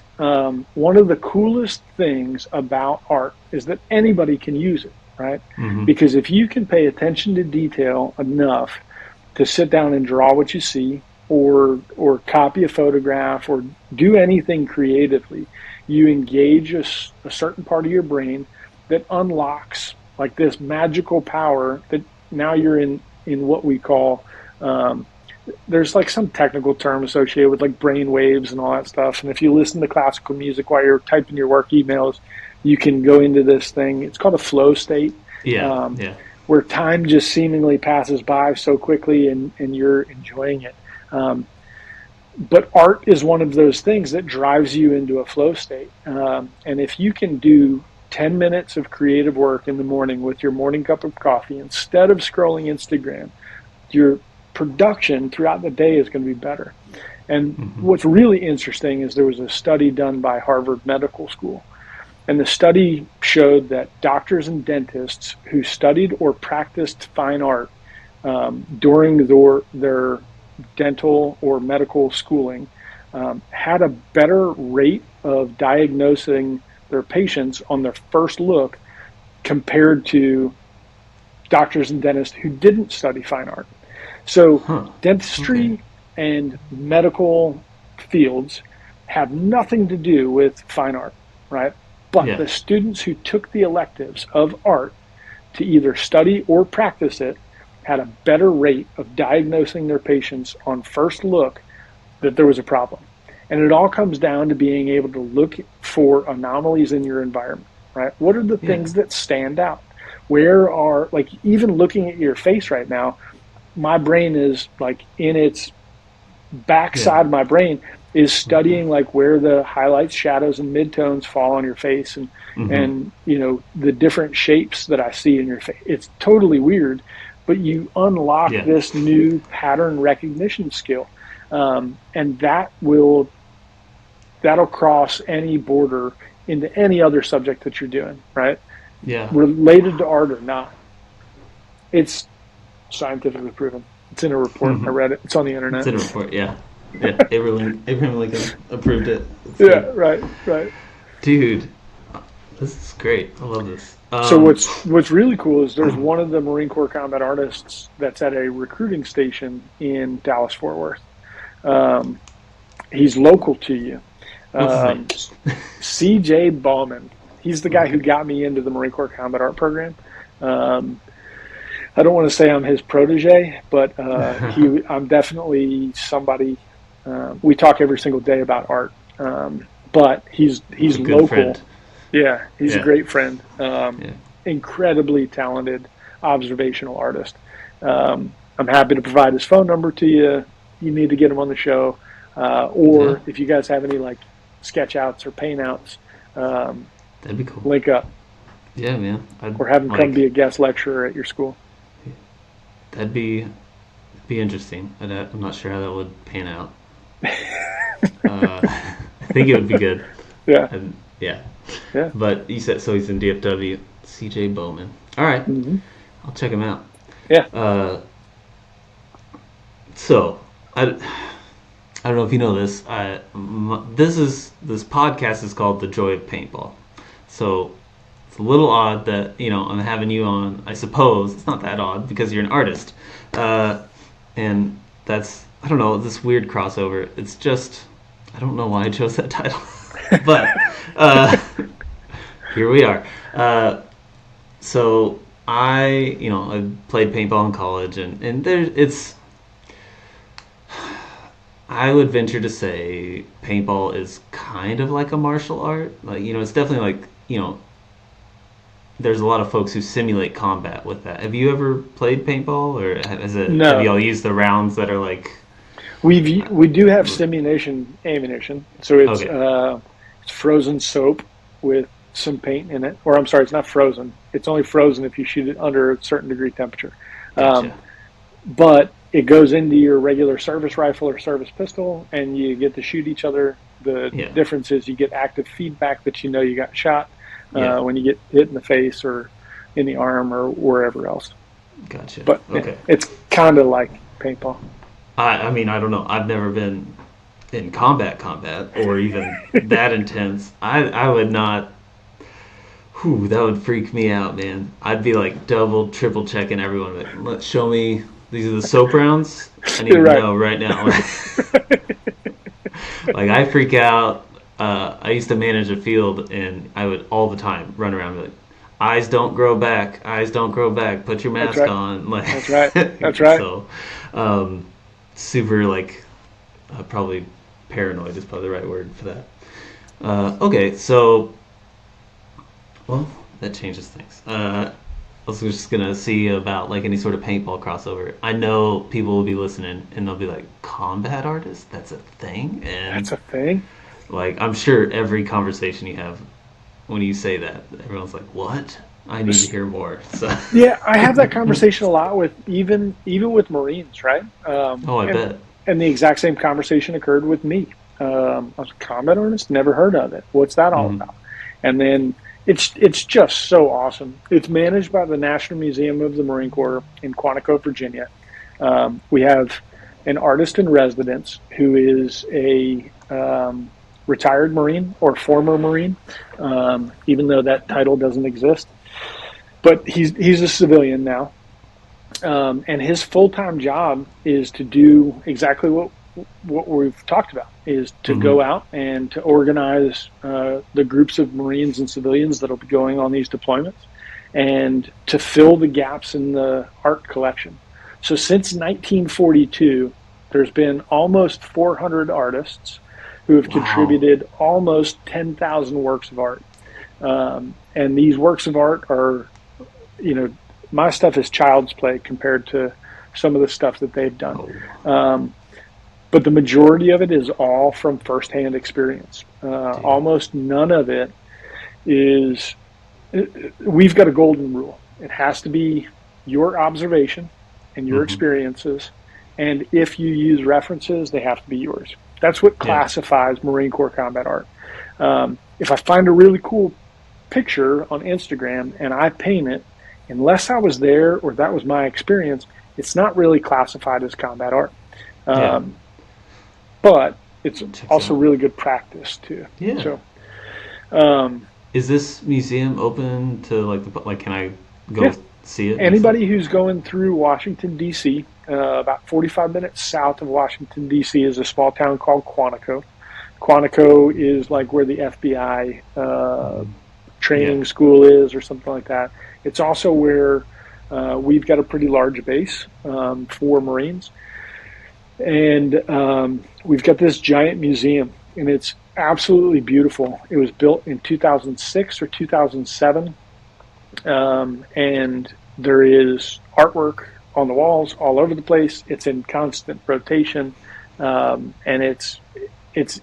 One of the coolest things about art is that anybody can use it, right? hmm, Because if you can pay attention to detail enough to sit down and draw what you see, or copy a photograph, or do anything creatively, you engage a certain part of your brain that unlocks like this magical power that now you're in what we call, um, there's like some technical term associated with like brain waves and all that stuff. And if you listen to classical music while you're typing your work emails, you can go into this thing. It's called a flow state, yeah, um, yeah, where time just seemingly passes by so quickly, and you're enjoying it. Um, but art is one of those things that drives you into a flow state. And if you can do 10 minutes of creative work in the morning with your morning cup of coffee instead of scrolling Instagram, your production throughout the day is going to be better. And hmm, what's really interesting is there was a study done by Harvard Medical School. And the study showed that doctors and dentists who studied or practiced fine art during their dental or medical schooling had a better rate of diagnosing their patients on their first look compared to doctors and dentists who didn't study fine art. So, huh, okay, dentistry and medical fields have nothing to do with fine art, right? But yeah, the students who took the electives of art to either study or practice it had a better rate of diagnosing their patients on first look that there was a problem. And it all comes down to being able to look for anomalies in your environment, right? What are the yeah, things that stand out? Where are, like, even looking at your face right now, my brain is like in its yeah, backside of my brain is okay, studying like where the highlights, shadows, and midtones fall on your face, hmm, and the different shapes that I see in your face. It's totally weird, but you unlock yeah, this new pattern recognition skill, and that'll cross any border into any other subject that you're doing, right? yeah. Related to art or not. It's scientifically proven. It's in a report. I Hmm. read it. It's on the It's internet. in a report, yeah. Yeah, Abraham Lincoln approved it. It's Yeah, good. right, right. Dude, this is great. I love this. So what's really cool is there's one of the Marine Corps combat artists that's at a recruiting station in Dallas Fort Worth. Um, he's local to you. What's his name? Um, C.J. Bauman. He's the guy who Okay. got me into the Marine Corps combat art program. Um, I don't want to say I'm his protege, but I'm definitely somebody We talk every single day about art, but he's He's a good local. friend. Yeah, he's a Yeah. great friend. Yeah. Incredibly talented observational artist. I'm happy to provide his phone number to you. You need to get him on the show, Yeah. or if you guys have any like sketch outs or paint outs, That'd be cool. link up Yeah, man. I'd or have him come be like a guest lecturer at your school. that'd be interesting. I'm not sure how that would pan out. I think it would be good. Yeah, Yeah. yeah. But you said so he's in DFW. CJ Bowman. All right. Hmm. I'll check him out. Yeah. Uh, so I don't know if you know this. This podcast is called The Joy of Paintball. So it's a little odd that I'm having you on. I suppose it's not that odd because you're an artist, and that's I don't know this weird crossover. It's just I don't know why I chose that title, but here we are. So I played paintball in college, and it's I would venture to say paintball is kind of like a martial art. Like it's definitely like there's a lot of folks who simulate combat with that. Have you ever played paintball, or have you No, all used the rounds that are like we do have simulation ammunition, so okay, it's frozen soap with some paint in it. Or I'm sorry, it's not frozen. It's only frozen if you shoot it under a certain degree temperature. Um, gotcha, but it goes into your regular service rifle or service pistol, and you get to shoot each other. The yeah, difference is you get active feedback that you know you got shot yeah, when you get hit in the face or in the arm or wherever else. gotcha, But yeah, okay. it's kind of like paintball. I mean I don't know. I've never been in combat or even that intense. I would not. Whew, that would freak me out, man. I'd be like double, triple checking everyone. Like, let's show me these are the soap rounds. I need You're to right. know right now. Like I freak out. I used to manage a field, and I would all the time run around and be like, "Eyes don't grow back. Eyes don't grow back. Put your That's mask right. on." That's right. Like That's right. so, um, super like probably paranoid is probably the right word for that. Okay, so well, that changes things. I was just gonna see about like any sort of paintball crossover. I know people will be listening and they'll be like, "Combat artist? That's a thing?" And That's a thing. like, I'm sure every conversation you have when you say that, everyone's like, "What? I need to hear more." So, Yeah, I have that conversation a lot with even with Marines, right? oh, I bet. And the exact same conversation occurred with me. I was a combat artist, never heard of it. What's that all Hmm. about? And then it's just so awesome. It's managed by the National Museum of the Marine Corps in Quantico, Virginia. We have an artist in residence who is a retired Marine or former Marine, even though that title doesn't exist. But he's a civilian now, and his full time job is to do exactly what we've talked about is to Hmm. go out and to organize the groups of Marines and civilians that'll be going on these deployments and to fill the gaps in the art collection. So since 1942, there's been almost 400 artists who have Wow. contributed almost 10,000 works of art. And these works of art are, you know, my stuff is child's play compared to some of the stuff that they've done. Oh, Um, but the majority of it is all from firsthand experience. dude. Almost none of it is. We've got a golden rule. It has to be your observation and your Hmm. experiences, and if you use references, they have to be yours. That's what Yeah. classifies Marine Corps combat art. If I find a really cool picture on Instagram and I paint it, unless I was there or that was my experience, it's not really classified as combat art. Yeah. Um, but it's Checks also out. really good practice too. Yeah. So, um, Is this museum open to like? Can I go yeah, see it and stuff? anybody who's going through Washington D.C., about 45 minutes south of Washington D.C. is a small town called Quantico. Quantico is like where the FBI Yeah. training school is, or something like that. It's also where we've got a pretty large base for Marines. And we've got this giant museum, and it's absolutely beautiful. It was built in 2006 or 2007, and there is artwork on the walls all over the place. It's in constant rotation, and it's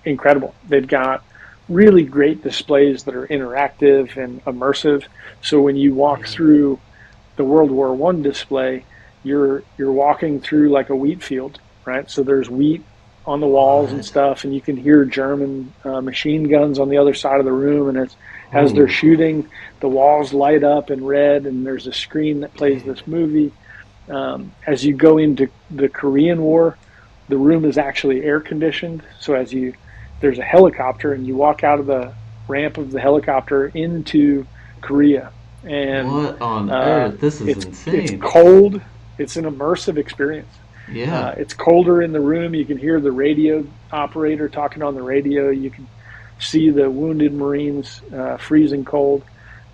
incredible. They've got really great displays that are interactive and immersive. So when you walk Yeah. through the World War One display, you're walking through like a wheat field, right? So there's wheat on the walls and What? stuff, and you can hear German machine guns on the other side of the room, and as they're Oh, shooting, the walls light up in red, and there's a screen that plays dang. this movie. As you go into the Korean War, the room is actually air conditioned. So there's a helicopter, and you walk out of the ramp of the helicopter into Korea, and What on uh, earth? This is it's insane. cold. It's an immersive experience. Yeah. It's colder in the room. You can hear the radio operator talking on the radio. You can see the wounded Marines freezing cold.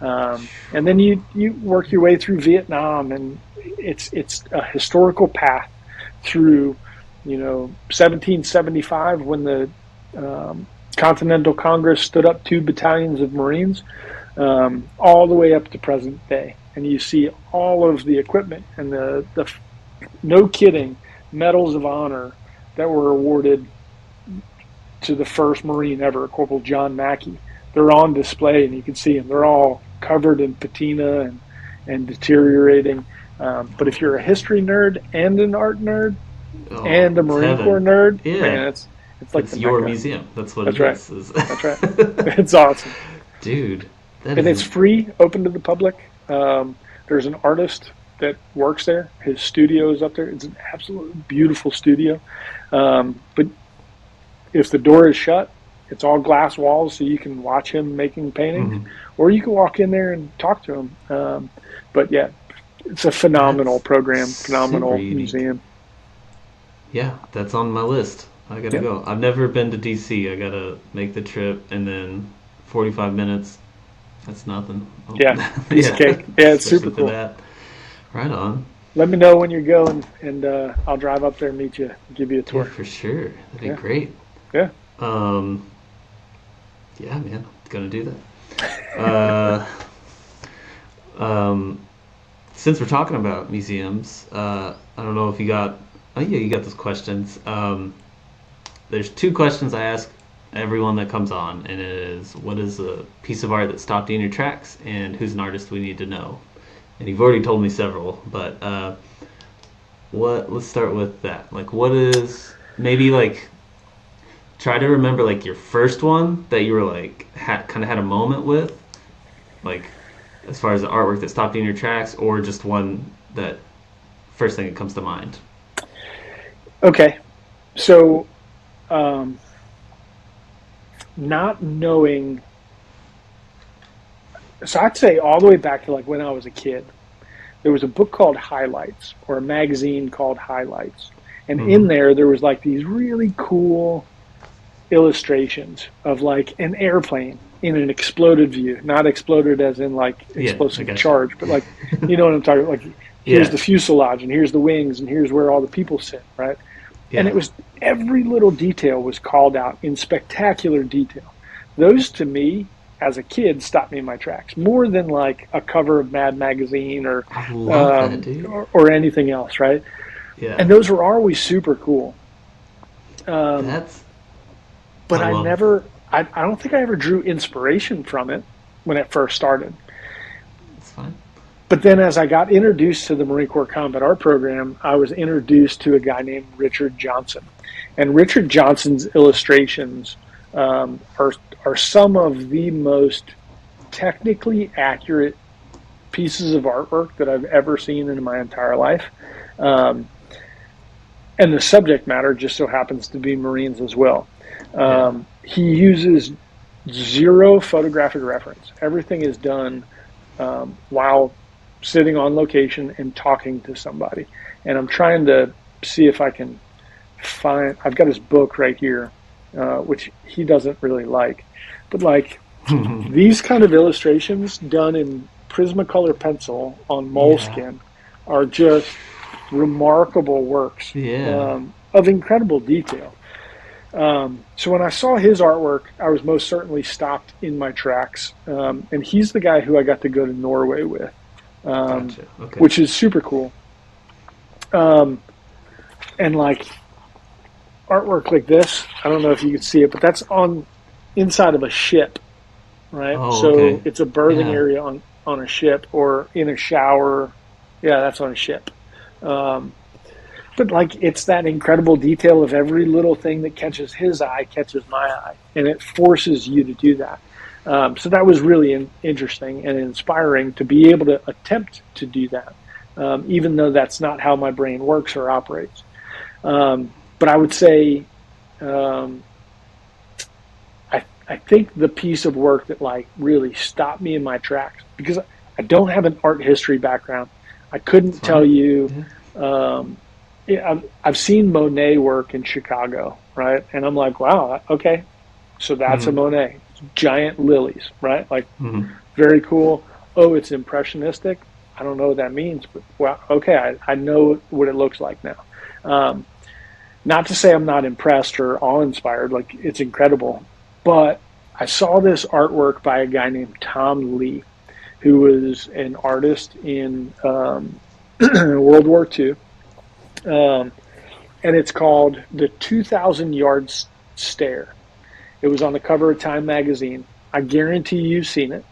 And then you work your way through Vietnam, and it's a historical path through 1775 when the Continental Congress stood up 2 battalions of Marines, all the way up to present day, and you see all of the equipment and the no kidding medals of honor that were awarded to the first Marine ever, Corporal John Mackey. They're on display, and you can see them. They're all covered in patina and deteriorating. But if you're a history nerd and an art nerd Oh, and a it's Marine Corps heaven. nerd, Yeah. man, it's like It's the your mecca. museum. That's what it That's right. is. That's right. It's awesome, Dude, that and is it's free, open to the public. There's an artist that works there. His studio is up there. It's an absolutely beautiful studio. But if the door is shut, it's all glass walls, so you can watch him making paintings, mhm. or you can walk in there and talk to him. But yeah, it's a phenomenal That's program, super phenomenal unique. museum. Yeah, that's on my list. I gotta Yeah, go. I've never been to DC. I gotta make the trip, and then 45 minutes. That's nothing. Oh, yeah, piece of yeah, cake. Yeah, it's especially super for cool. that. Right on. Let me know when you're going, and I'll drive up there and meet you, give you a Dude, tour. for sure. That'd be Yeah, great. yeah. Um, yeah, man, gonna do that. Uh, um, since we're talking about museums, I don't know if you got. Oh yeah, you got those questions. There's 2 questions I ask everyone that comes on, and it is, what is a piece of art that stopped you in your tracks, and who's an artist we need to know? And you've already told me several, but what? Let's start with that. Like, what is maybe like try to remember like your first one that you were like kind of had a moment with, like as far as the artwork that stopped you in your tracks, or just one that first thing that comes to mind. Okay, so um, not knowing, so I'd say all the way back to like when I was a kid, there was a book called Highlights or a magazine called Highlights. And in Mm-hmm. there was like these really cool illustrations of like an airplane in an exploded view, not exploded as in like Yeah, I explosive got you. charge, but like, you know what I'm talking about? Like, here's Yeah, the fuselage and here's the wings and here's where all the people sit, right? And yeah. it was every little detail was called out in spectacular detail. Those to me as a kid stopped me in my tracks more than like a cover of Mad Magazine I love that, dude. or anything else, right? Yeah, And those were always super cool. Um, that's but I I love. never, I don't think I ever drew inspiration from it when it first started. It's fine. But then as I got introduced to the Marine Corps Combat Art Program, I was introduced to a guy named Richard Johnson. And Richard Johnson's illustrations are some of the most technically accurate pieces of artwork that I've ever seen in my entire life. Um, and the subject matter just so happens to be Marines as well. Yeah, He uses zero photographic reference. Everything is done while sitting on location and talking to somebody. And I'm trying to see if I can find. I've got his book right here, which he doesn't really like, but like these kind of illustrations done in Prismacolor pencil on yeah, moleskin are just remarkable works yeah. of incredible detail. So when I saw his artwork, I was most certainly stopped in my tracks. And he's the guy who I got to go to Norway with, Gotcha. Okay. which is super cool. And like artwork like this, I don't know if you can see it, but that's on inside of a ship, right? Oh, So okay. it's a berthing Yeah. area on a ship or in a shower. Yeah, that's on a ship. Um, but like it's that incredible detail of every little thing that catches his eye catches my eye, and it forces you to do that. So that was really interesting and inspiring to be able to attempt to do that, even though that's not how my brain works or operates. But I would say, um, I think the piece of work that like really stopped me in my tracks because I don't have an art history background. I couldn't tell Fine. you. Yeah. Yeah, I've seen Monet work in Chicago, right? And I'm like, wow, okay, so that's a Mm-hmm. Monet. Giant lilies, right? Like, Mm-hmm. very cool. Oh, it's impressionistic. I don't know what that means, but wow, okay, I know what it looks like now. Um, Not to say I'm not impressed or awe inspired, like, it's incredible. But I saw this artwork by a guy named Tom Lee, who was an artist in World War II. Um, and it's called The 2,000 Yard Stare. It was on the cover of Time magazine. I guarantee you've seen it.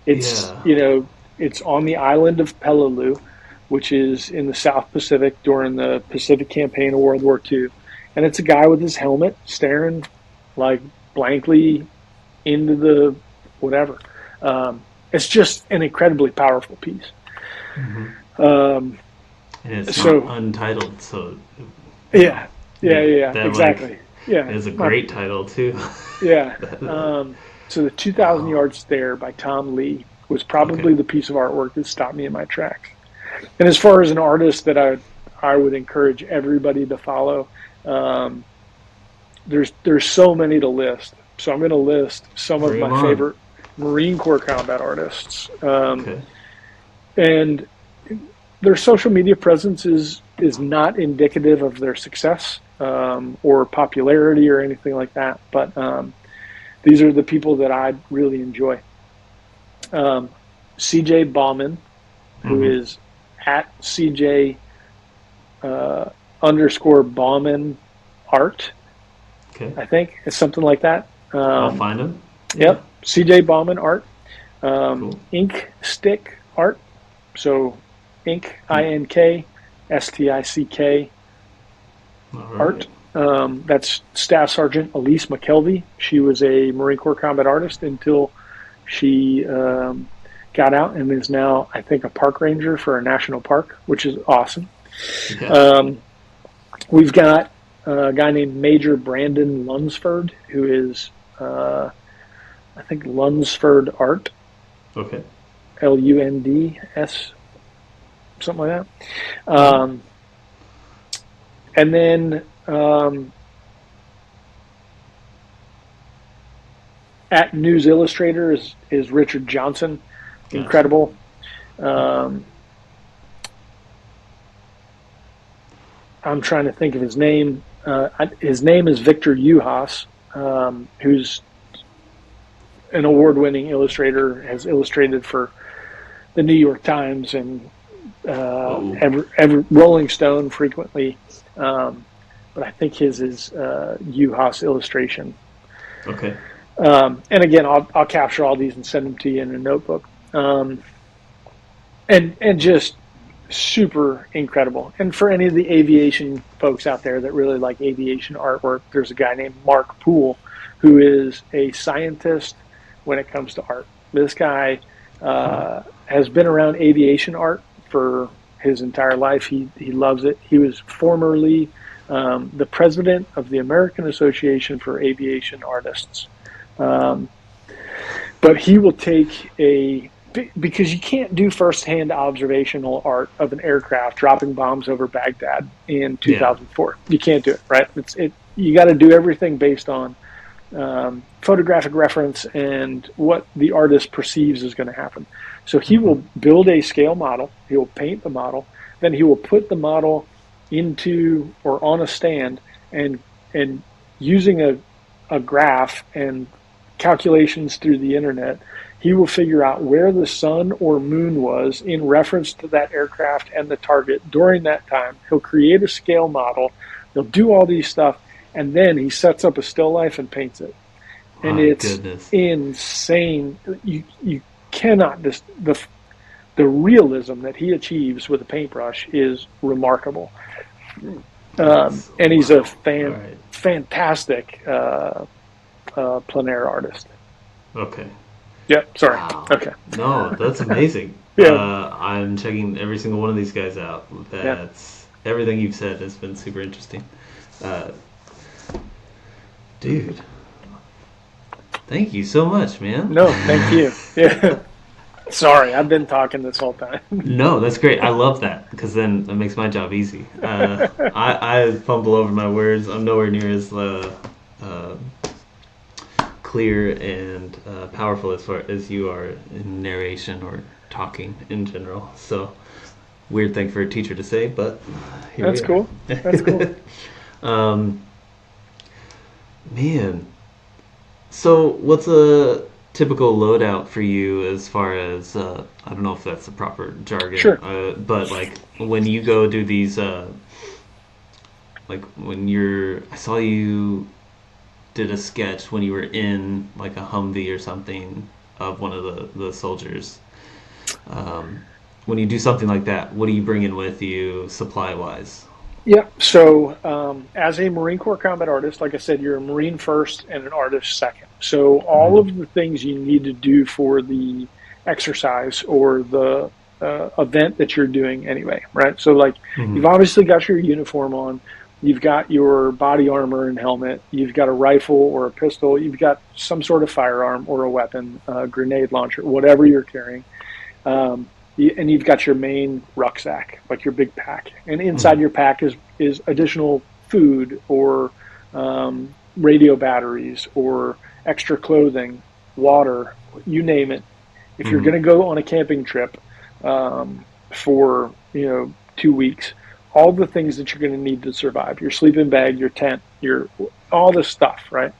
It's, Yeah. it's on the island of Peleliu, which is in the South Pacific during the Pacific campaign of World War II. And it's a guy with his helmet staring like blankly into the whatever. It's just an incredibly powerful piece. Mm-hmm. Um, And it's not so untitled, so yeah, yeah, that like exactly. Yeah, is a my great title too. Yeah. So the 2,000 Wow. Yard Stare by Tom Lee was Okay. probably the piece of artwork that stopped me in my tracks. And as far as an artist that I would encourage everybody to follow, um, there's so many to list. So I'm going to list some of Bring my them on. favorite Marine Corps combat artists, Okay. and their social media presence is not indicative of their success or popularity or anything like that. But these are the people that I really enjoy. Um, CJ Bauman, who Mm-hmm. is at CJ underscore Bauman art, Okay. I think it's something like that. I'll find them. Yeah. Yep, CJ Bauman art, Cool. Ink Stick art. So Ink Mm. INKSTICK All art. right. That's Staff Sergeant Elise McKelvey. She was a Marine Corps combat artist until she got out and is now, I think, a park ranger for a national park, which is awesome. Yeah. Um, we've got a guy named Major Brandon Lunsford, who is, I think, Lunsford Art, Okay. LUNDS, something like that. All right. And then at News Illustrator is Richard Johnson, Gotcha. incredible. Um, I'm trying to think of his name. His name is Victor Uhas, who's an award-winning illustrator, has illustrated for the New York Times and Whoa. every Rolling Stone frequently. But I think his is Uhas illustration. Okay. And again, I'll capture all these and send them to you in a notebook. And just super incredible. And for any of the aviation folks out there that really like aviation artwork, there's a guy named Mark Poole who is a scientist when it comes to art. This guy Huh. has been around aviation art for his entire life. He loves it. He was formerly the president of the American Association for Aviation Artists. Um, but he will take because you can't do firsthand observational art of an aircraft dropping bombs over Baghdad in Yeah. 2004. You can't do it, right? You got to do everything based on photographic reference and what the artist perceives is going to happen. So he Mm-hmm. will build a scale model. He will paint the model. Then he will put the model into or on a stand and using a graph and calculations through the internet, he will figure out where the sun or moon was in reference to that aircraft and the target during that time. He'll create a scale model. He'll do all these stuff, and then he sets up a still life and paints it. And My it's goodness. insane. You cannot the realism that he achieves with a paintbrush is remarkable. And he's a Wow. All right. fantastic plein air artist. Okay. Yep. Sorry. Wow. Okay. No, that's amazing. Yeah. I'm checking every single one of these guys out. Yeah. That's everything you've said has been super interesting. Uh, dude, thank you so much, man. No, thank you. Yeah. Sorry, I've been talking this whole time. No, that's great. I love that because then it makes my job easy. I fumble over my words. I'm nowhere near as uh, clear and powerful as far as you are in narration or talking in general. So weird thing for a teacher to say, but here That's we are. cool. That's cool. um, man, so what's a typical loadout for you as far as I don't know if that's the proper jargon, Sure. but like when you go do these like when I saw you did a sketch when you were in like a Humvee or something of one of the soldiers. When you do something like that, what do you bring in with you supply wise? Yeah. So, as a Marine Corps combat artist, like I said, you're a Marine first and an artist second. So, all Mm-hmm. of the things you need to do for the exercise or the event that you're doing anyway, right? So, like, Mm-hmm. you've obviously got your uniform on, you've got your body armor and helmet, you've got a rifle or a pistol, you've got some sort of firearm or a weapon, grenade launcher, whatever you're carrying. Um, and you've got your main rucksack, like your big pack, and inside Mm-hmm. your pack is additional food or radio batteries or extra clothing, water, you name it. If you're Mm-hmm. going to go on a camping trip for 2 weeks, all the things that you're going to need to survive: your sleeping bag, your tent, your all this stuff, right?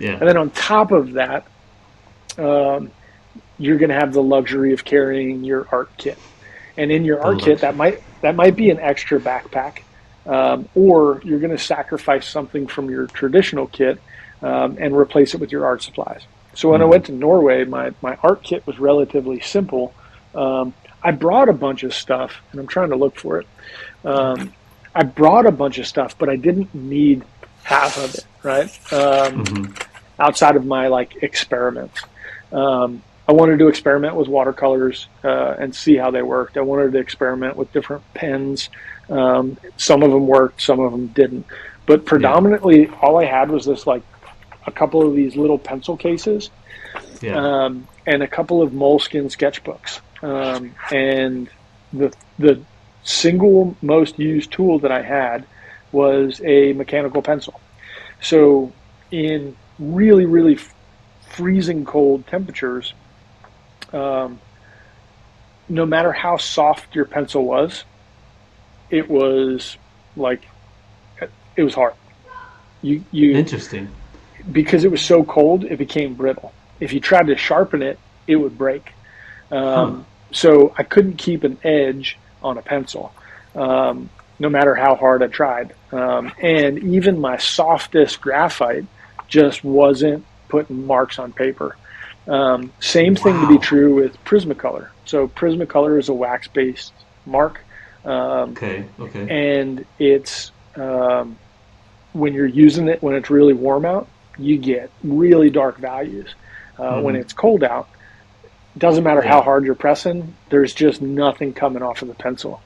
Yeah. And then on top of that, um, you're going to have the luxury of carrying your art kit. And in your The art kit, luxury. that might be an extra backpack, or you're going to sacrifice something from your traditional kit and replace it with your art supplies. So when I Mm-hmm. went to Norway, my art kit was relatively simple. I brought a bunch of stuff, and I'm trying to look for it. Um, I brought a bunch of stuff, but I didn't need half of it, right? Mm-hmm. Outside of my like experiments. I wanted to experiment with watercolors and see how they worked. I wanted to experiment with different pens. Some of them worked, some of them didn't. But Yeah. predominantly, all I had was this like a couple of these little pencil cases Yeah. and a couple of moleskin sketchbooks. And the single most used tool that I had was a mechanical pencil. So in really, really freezing cold temperatures, um, no matter how soft your pencil was, it was like it was hard. You Interesting. because it was so cold, it became brittle. If you tried to sharpen it, it would break. Huh. So I couldn't keep an edge on a pencil, no matter how hard I tried. And even my softest graphite just wasn't putting marks on paper. Same thing to be Wow. true with Prismacolor. So Prismacolor is a wax-based mark, Okay. Okay. and it's when you're using it when it's really warm out, you get really dark values. When Mm-hmm. it's cold out, it doesn't matter how Yeah. hard you're pressing. There's just nothing coming off of the pencil.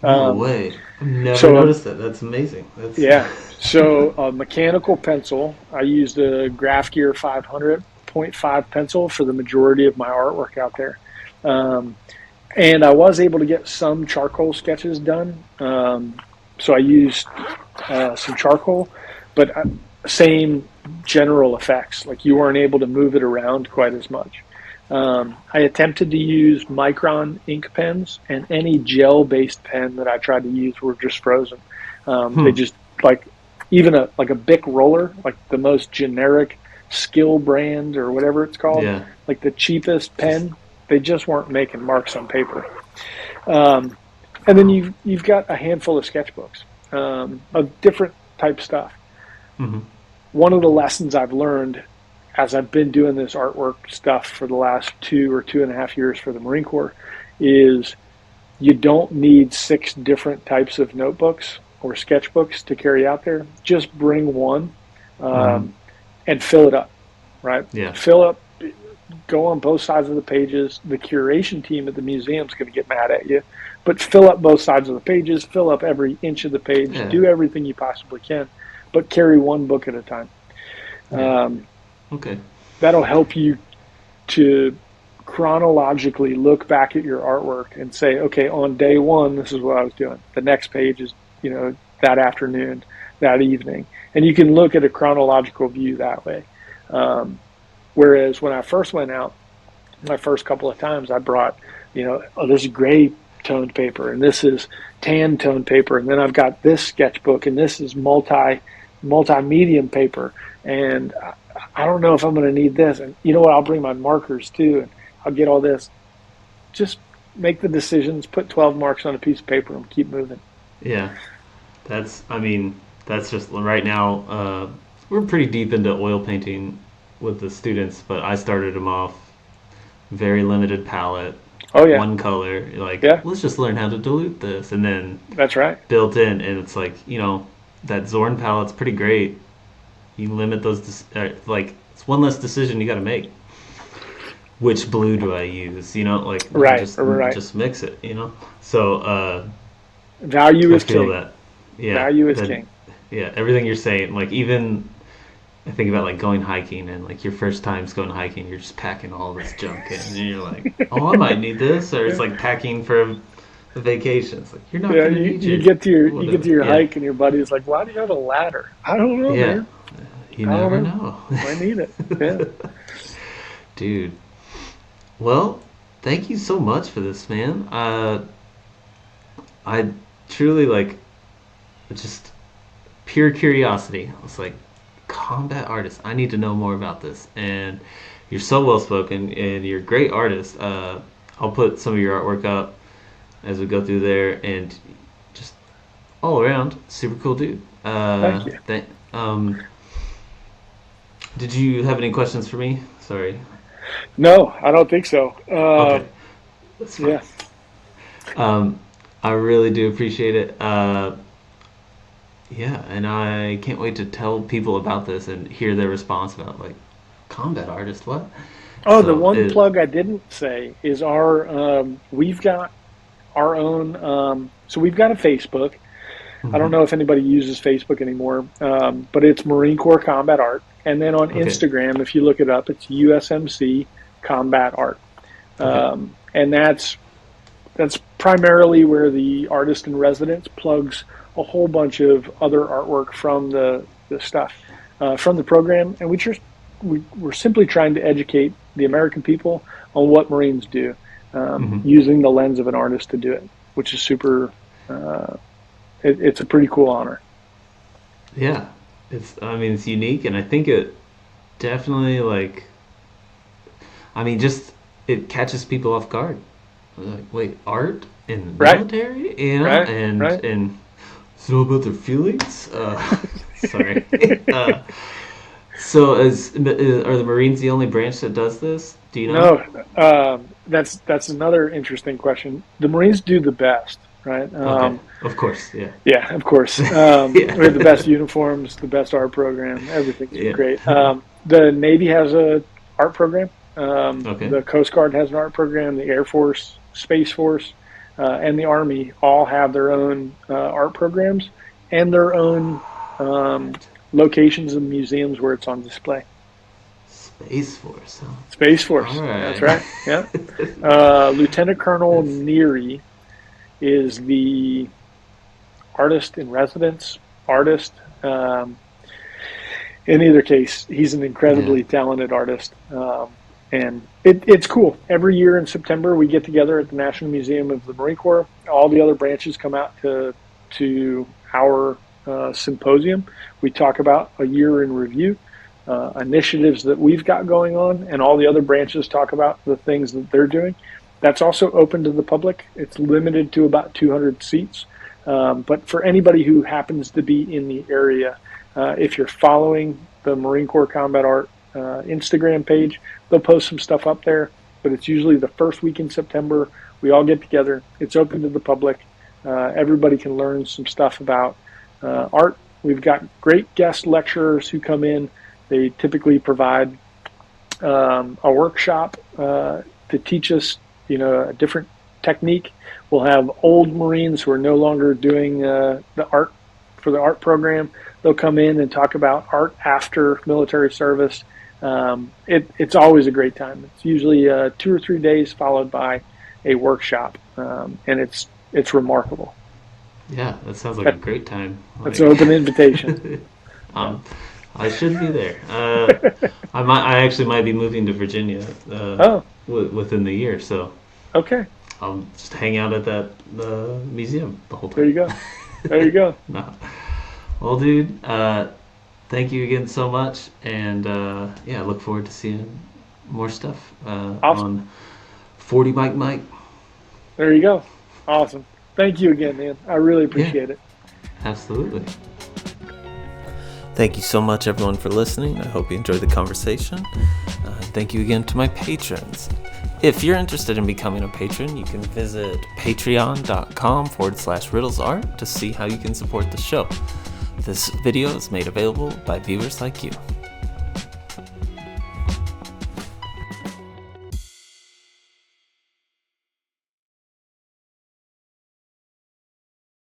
No Um, way. I've never so noticed that. That's amazing. That's yeah, so a mechanical pencil. I used a Graph Gear 500.5 pencil for the majority of my artwork out there. Um, and I was able to get some charcoal sketches done. So I used some charcoal, but same general effects. Like you weren't able to move it around quite as much. I attempted to use micron ink pens, and any gel-based pen that I tried to use were just frozen. They just like even a Bic roller, like the most generic skill brand or whatever it's called, Yeah. like the cheapest Just pen. They just weren't making marks on paper. Um, and then you've got a handful of sketchbooks of different type stuff. hmm One of the lessons I've learned as I've been doing this artwork stuff for the last 2 or 2.5 years for the Marine Corps is you don't need 6 different types of notebooks or sketchbooks to carry out there. Just bring one hmm and fill it up, right? Yeah. Fill up, go on both sides of the pages. The curation team at the museum is going to get mad at you, but fill up both sides of the pages, fill up every inch of the page, Yeah. do everything you possibly can, but carry one book at a time. Yeah. Um, Okay. that'll help you to chronologically look back at your artwork and say, okay, on day one, this is what I was doing. The next page is, that afternoon, that evening. And you can look at a chronological view that way. Whereas when I first went out, my first couple of times, I brought, this is gray toned paper and this is tan toned paper. And then I've got this sketchbook and this is multi-medium paper. And I don't know if I'm going to need this. And you know what? I'll bring my markers too. And I'll get all this. Just make the decisions, put 12 marks on a piece of paper and keep moving. Yeah. That's just right now. We're pretty deep into oil painting with the students, but I started them off very limited palette, Oh, yeah. one color. Like, Yeah, let's just learn how to dilute this, and then that's right. built in, and it's like that Zorn palette's pretty great. You limit those, like it's one less decision you got to make. Which blue do I use? Like Right, just right. just mix it. So Value I is feel king. that. Yeah, Value is that. king. Yeah, everything you're saying. Like even I think about like going hiking and like your first times going hiking, you're just packing all this junk in, and you're like, oh, I might need this, or it's Yeah. like packing for a vacation. It's like you're not Yeah, gonna you, need you your get to your you get whatever. to your Yeah, hike and your buddy's like, "Why do you have a ladder?" I don't know, yeah. man. You I don't never know. know, I need it. Yeah. dude. Well, thank you so much for this, man. I truly like just pure curiosity. I was like, combat artist. I need to know more about this. And you're so well spoken, and you're a great artist. I'll put some of your artwork up as we go through there, and just all around, super cool dude. Thank you. Did you have any questions for me? Sorry. No, I don't think so. Okay, that's fine. Yeah. Um, I really do appreciate it. Yeah, and I can't wait to tell people about this and hear their response about like combat artist. What? Oh, the So one it. plug I didn't say is we've got our own. So we've got a Facebook. I don't Mhm. know if anybody uses Facebook anymore, but it's Marine Corps Combat Art. And then on Okay. Instagram, if you look it up, it's USMC Combat Art. Okay. And that's primarily where the artist in residence plugs a whole bunch of other artwork from the stuff from the program, and we're simply trying to educate the American people on what Marines do, hmm using the lens of an artist to do it, which is super. It's a pretty cool honor. Yeah. It's unique, and I think it definitely like. Just it catches people off guard. Like, wait, art in the Right, military, right, and right. it's all about their feelings. Sorry. uh, so, are the Marines the only branch that does this? Do you know? No, that's another interesting question. The Marines do the best, right? Okay, of course, yeah, Yeah, of course. We have the yeah, best uniforms, the best art program. Everything's yeah. great. The Navy has a art program. Okay, The Coast Guard has an art program. The Air Force, Space Force, and the Army all have their own art programs and their own locations and museums where it's on display. Space Force. Huh? Space All Force, that's right. right. Yeah. Lieutenant Colonel That's Neary is the artist in residence, artist. In either case, he's an yeah. incredibly talented artist. And it's cool. Every year in September, we get together at the National Museum of the Marine Corps. All the other branches come out to our symposium. We talk about a year in review, initiatives that we've got going on, and all the other branches talk about the things that they're doing. That's also open to the public. It's limited to about 200 seats. But for anybody who happens to be in the area, if you're following the Marine Corps Combat Art Instagram page, they'll post some stuff up there. But it's usually the first week in September. We all get together. It's open to the public. Everybody can learn some stuff about art. We've got great guest lecturers who come in. They typically provide a workshop to teach us, a different technique. We'll have old Marines who are no longer doing the art for the art program. They'll come in and talk about art after military service. It's always a great time. It's usually 2 or 3 days followed by a workshop, and it's remarkable. Yeah, that sounds like a great time. That's an open invitation. I should be there. I actually might be moving to Virginia within the year, so okay. I'll just hang out at that museum the whole time. There you go. There you go. No. Well, dude, thank you again so much, and I look forward to seeing more stuff Awesome. on 40 Mike. There you go. Awesome. Thank you again, man. I really appreciate it. Absolutely. Thank you so much, everyone, for listening. I hope you enjoyed the conversation. Thank you again to my patrons. If you're interested in becoming a patron, you can visit patreon.com/riddlesart to see how you can support the show. This video is made available by viewers like you.